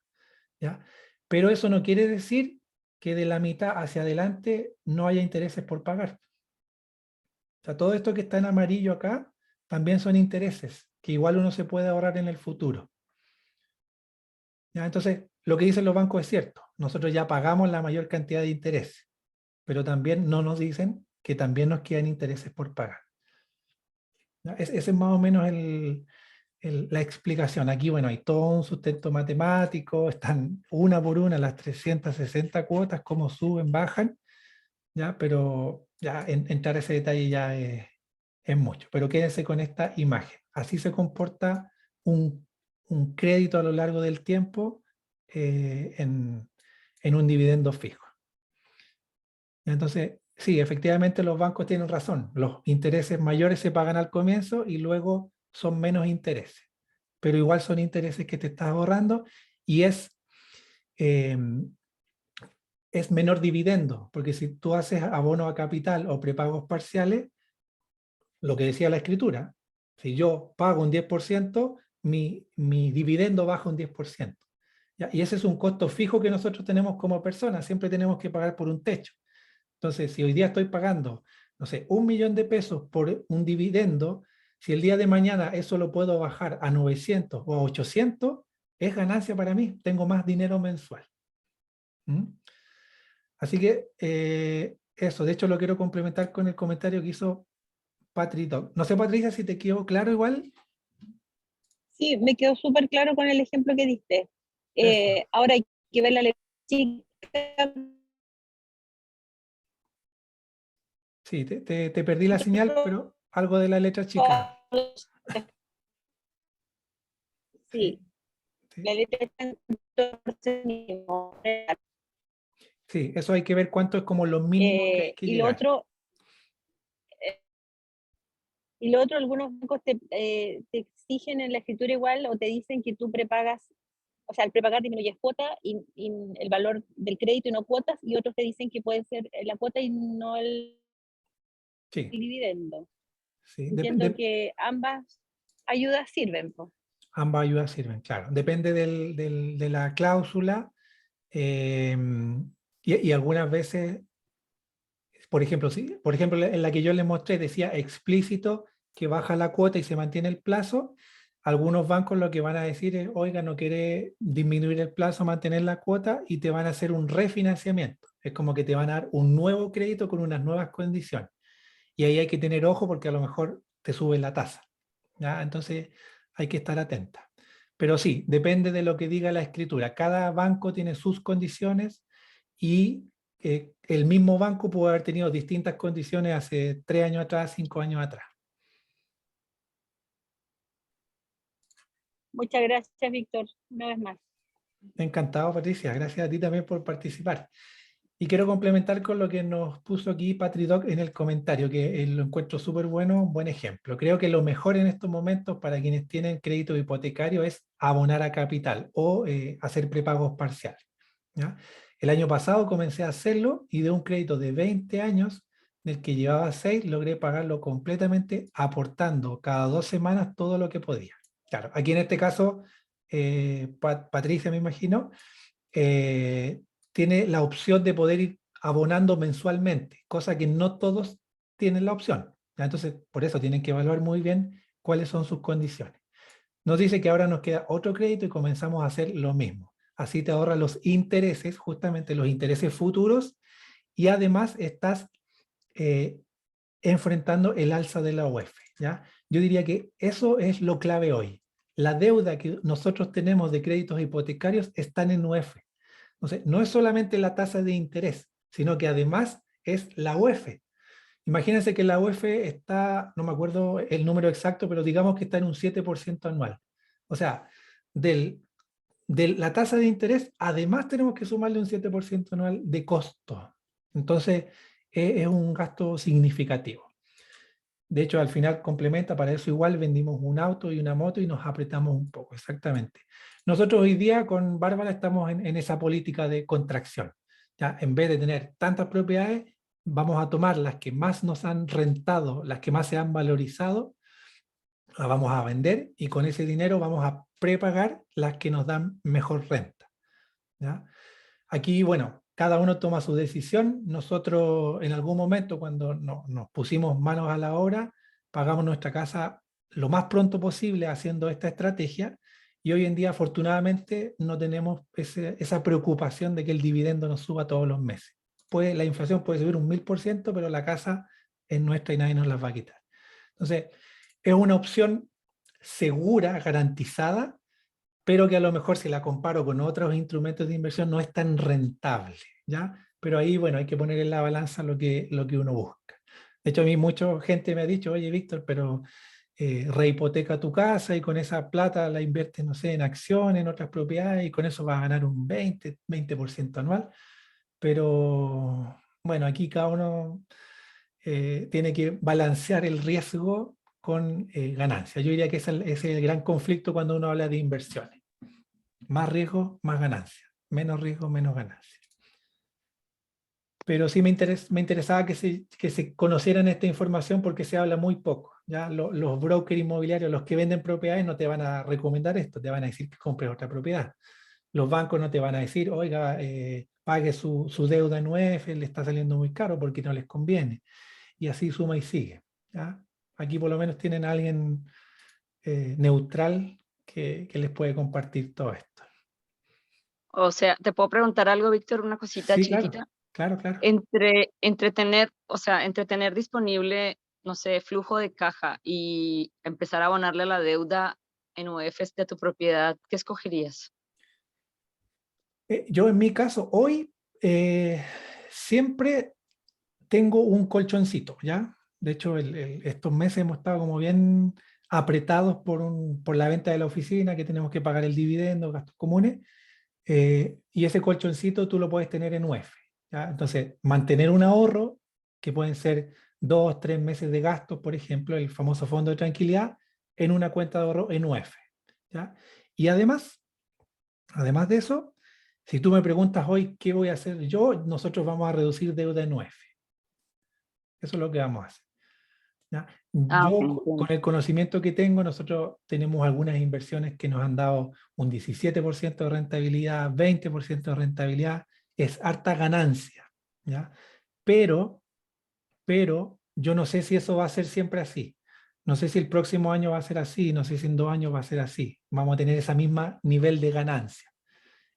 ¿ya? Pero eso no quiere decir que de la mitad hacia adelante no haya intereses por pagar. O sea, todo esto que está en amarillo acá también son intereses que igual uno se puede ahorrar en el futuro. ¿Ya? Entonces, lo que dicen los bancos es cierto. Nosotros ya pagamos la mayor cantidad de intereses, pero también no nos dicen que también nos quedan intereses por pagar. ¿Ya? Ese es más o menos la explicación. Aquí, bueno, hay todo un sustento matemático, están una por una las 360 cuotas, cómo suben, bajan, ¿ya? Pero ya entrar a ese detalle ya es mucho. Pero quédense con esta imagen. Así se comporta un, un crédito a lo largo del tiempo en un dividendo fijo. Entonces, sí, efectivamente los bancos tienen razón. Los intereses mayores se pagan al comienzo y luego son menos intereses. Pero igual son intereses que te estás ahorrando y eh, es menor dividendo, porque si tú haces abono a capital o prepagos parciales, lo que decía la escritura, si yo pago un 10%, mi dividendo baja un 10%. ¿Ya? Y ese es un costo fijo que nosotros tenemos como personas, siempre tenemos que pagar por un techo. Entonces, si hoy día estoy pagando, no sé, 1.000.000 de pesos por un dividendo, si el día de mañana eso lo puedo bajar a 900 o a 800, es ganancia para mí, tengo más dinero mensual. ¿Mm? Así que eso, de hecho lo quiero complementar con el comentario que hizo Patrick. No sé, Patricia, si te quedó claro igual.
Sí, me quedó súper claro con el ejemplo que diste.
Eso.
Ahora hay que ver la letra chica.
Sí, te perdí la señal, pero algo de la letra chica.
Sí,
Sí, sí,
la letra está en 14 mínimo.
sí, eso hay que ver cuánto es como lo mínimo que hay que
Y lo
llegar.
otro, y lo otro, algunos bancos te exigen en la escritura igual o te dicen que tú prepagas, o sea, el prepagar disminuyes cuota y el valor del crédito y no cuotas, y otros te dicen que puede ser la cuota y no el
Sí,
dividendo.
sí,
Entiendo que ambas ayudas sirven, pues.
ambas ayudas sirven, claro. Depende de la cláusula eh, y algunas veces, por ejemplo, por ejemplo, en la que yo les mostré decía explícito que baja la cuota y se mantiene el plazo. Algunos bancos lo que van a decir es, oiga, no quiere disminuir el plazo, mantener la cuota y te van a hacer un refinanciamiento. Es como que te van a dar un nuevo crédito con unas nuevas condiciones. Y ahí hay que tener ojo porque a lo mejor te sube la tasa. ¿Ya? Entonces hay que estar atenta. Pero sí, depende de lo que diga la escritura. Cada banco tiene sus condiciones y el mismo banco puede haber tenido distintas condiciones hace 3 años atrás, 5 años atrás.
Muchas gracias, Víctor, una vez más.
Encantado, Patricia. Gracias a ti también por participar. Y quiero complementar con lo que nos puso aquí Patridoc en el comentario, que lo encuentro súper bueno, un buen ejemplo. Creo que lo mejor en estos momentos para quienes tienen crédito hipotecario es abonar a capital o hacer prepagos parciales. ¿Ya? El año pasado comencé a hacerlo y de un crédito de 20 años, del que llevaba 6, logré pagarlo completamente aportando cada 2 semanas todo lo que podía. Claro, aquí en este caso, Patricia me imagino, eh, tiene la opción de poder ir abonando mensualmente, cosa que no todos tienen la opción. ¿Ya? Entonces, por eso tienen que evaluar muy bien cuáles son sus condiciones. Nos dice que ahora nos queda otro crédito y comenzamos a hacer lo mismo. Así te ahorras los intereses, justamente los intereses futuros, y además estás eh, enfrentando el alza de la UEF. ¿Ya? Yo diría que eso es lo clave hoy. La deuda que nosotros tenemos de créditos hipotecarios están en UEF. Entonces, no es solamente la tasa de interés, sino que además es la UEF. Imagínense que la UEF está, no me acuerdo el número exacto, pero digamos que está en un 7% anual. O sea, de la tasa de interés, además tenemos que sumarle un 7% anual de costo. Entonces, es un gasto significativo. De hecho, al final complementa, para eso igual vendimos un auto y una moto y nos apretamos un poco, exactamente. Nosotros hoy día con Bárbara estamos en esa política de contracción. ¿Ya? En vez de tener tantas propiedades, vamos a tomar las que más nos han rentado, las que más se han valorizado, las vamos a vender y con ese dinero vamos a prepagar las que nos dan mejor renta. ¿Ya? Aquí, bueno, cada uno toma su decisión. Nosotros en algún momento cuando nos pusimos manos a la obra, pagamos nuestra casa lo más pronto posible haciendo esta estrategia y hoy en día afortunadamente no tenemos esa preocupación de que el dividendo nos suba todos los meses. La inflación puede subir un 1000%, pero la casa es nuestra y nadie nos la va a quitar. Entonces, es una opción segura, garantizada, pero que a lo mejor si la comparo con otros instrumentos de inversión no es tan rentable, ¿ya? Pero ahí, bueno, hay que poner en la balanza lo que uno busca. De hecho, a mí mucha gente me ha dicho, oye, Víctor, pero rehipoteca tu casa y con esa plata la inviertes, no sé, en acciones, en otras propiedades y con eso vas a ganar un 20% anual. Pero, bueno, aquí cada uno tiene que balancear el riesgo con ganancia. Yo diría que ese es el gran conflicto cuando uno habla de inversiones. Más riesgo, más ganancia. Menos riesgo, menos ganancia. Pero sí me interesaba que se conocieran esta información porque se habla muy poco. ¿Ya? Los brokers inmobiliarios, los que venden propiedades, no te van a recomendar esto, te van a decir que compres otra propiedad. Los bancos no te van a decir, oiga, pague su deuda en UEF, le está saliendo muy caro porque no les conviene. Y así suma y sigue. ¿Ya? Aquí por lo menos tienen a alguien neutral que les puede compartir todo esto.
O sea, ¿te puedo preguntar algo, Víctor? Una cosita
Sí, claro,
chiquitita.
claro.
Entre tener disponible, no sé, flujo de caja y empezar a abonarle la deuda en UEFs de tu propiedad, ¿qué escogerías?
Yo en mi caso, hoy siempre tengo un colchoncito, ¿ya? De hecho, estos meses hemos estado como bien apretados por la venta de la oficina, que tenemos que pagar el dividendo, gastos comunes, y ese colchoncito tú lo puedes tener en UEF, ¿ya? Entonces, mantener un ahorro, que pueden ser 2, 3 meses de gastos, por ejemplo, el famoso fondo de tranquilidad, en una cuenta de ahorro en UEF, ¿ya? Y además de eso, si tú me preguntas hoy qué voy a hacer yo, nosotros vamos a reducir deuda en UEF. Eso es lo que vamos a hacer. ¿Ya?
Ah, ok,
Yo,
entiendo.
con el conocimiento que tengo, nosotros tenemos algunas inversiones que nos han dado un 17% de rentabilidad, 20% de rentabilidad, es harta ganancia, ¿ya? Pero, yo no sé si eso va a ser siempre así. No sé si el próximo año va a ser así, no sé si en 2 años va a ser así. Vamos a tener ese mismo nivel de ganancia.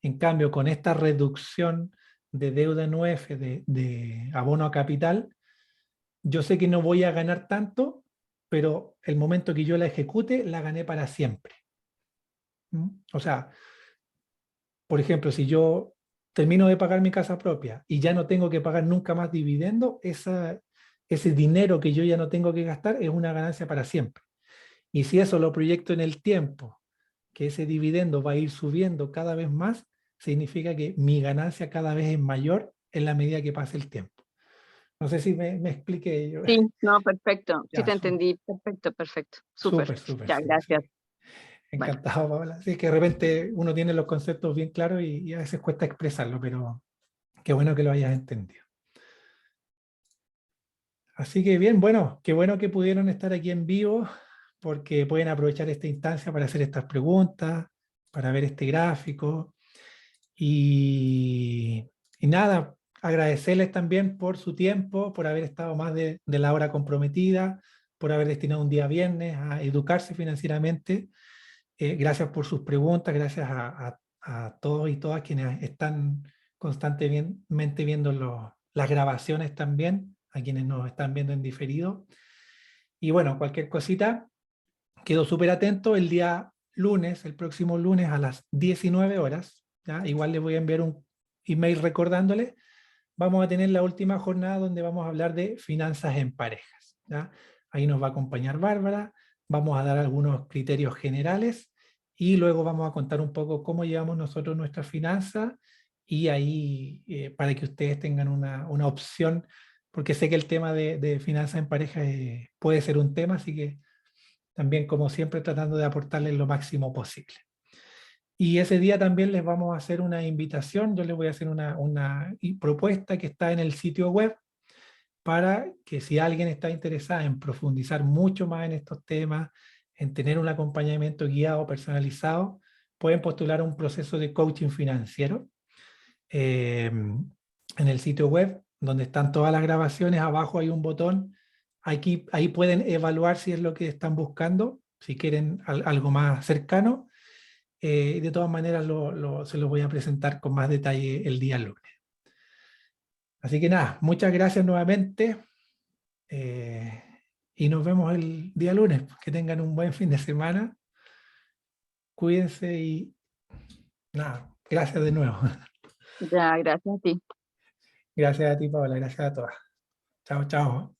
En cambio, con esta reducción de deuda en UEF, de abono a capital, yo sé que no voy a ganar tanto, pero el momento que yo la ejecute, la gané para siempre. ¿Mm? O sea, por ejemplo, si yo termino de pagar mi casa propia y ya no tengo que pagar nunca más dividendo, ese dinero que yo ya no tengo que gastar es una ganancia para siempre. Y si eso lo proyecto en el tiempo, que ese dividendo va a ir subiendo cada vez más, significa que mi ganancia cada vez es mayor en la medida que pase el tiempo. No sé si me expliqué yo.
Sí, no, perfecto. Sí,
Ya,
te entendí. Perfecto, perfecto. Súper.
súper,
Ya,
sí,
gracias.
sí.
Bueno.
Encantado, Paola. Sí, que de repente uno tiene los conceptos bien claros y a veces cuesta expresarlo, pero qué bueno que lo hayas entendido. Así que bien, bueno, qué bueno que pudieron estar aquí en vivo, porque pueden aprovechar esta instancia para hacer estas preguntas, para ver este gráfico. Y nada, agradecerles también por su tiempo, por haber estado más de la hora comprometida, por haber destinado un día viernes a educarse financieramente. Gracias por sus preguntas, gracias a todos y todas quienes están constantemente viendo las grabaciones también, a quienes nos están viendo en diferido. Y bueno, cualquier cosita, quedo súper atento el día lunes, el próximo lunes a las 19 horas. ¿Ya? Igual les voy a enviar un email recordándole. Vamos a tener la última jornada donde vamos a hablar de finanzas en parejas. ¿Ya? Ahí nos va a acompañar Bárbara, vamos a dar algunos criterios generales y luego vamos a contar un poco cómo llevamos nosotros nuestras finanzas y ahí para que ustedes tengan una opción porque sé que el tema de finanzas en pareja puede ser un tema, así que también, como siempre, tratando de aportarles lo máximo posible. Y ese día también les vamos a hacer una invitación, yo les voy a hacer una propuesta que está en el sitio web, para que si alguien está interesado en profundizar mucho más en estos temas, en tener un acompañamiento guiado, personalizado, pueden postular un proceso de coaching financiero en el sitio web, donde están todas las grabaciones. Abajo hay un botón, ahí pueden evaluar si es lo que están buscando, si quieren algo más cercano. De todas maneras se los voy a presentar con más detalle el día lunes. Así que nada, muchas gracias nuevamente. Y nos vemos el día lunes. Que tengan un buen fin de semana. Cuídense y nada, gracias de nuevo.
Ya, gracias a ti.
Gracias a ti, Paola. Gracias a todas. Chao, chao.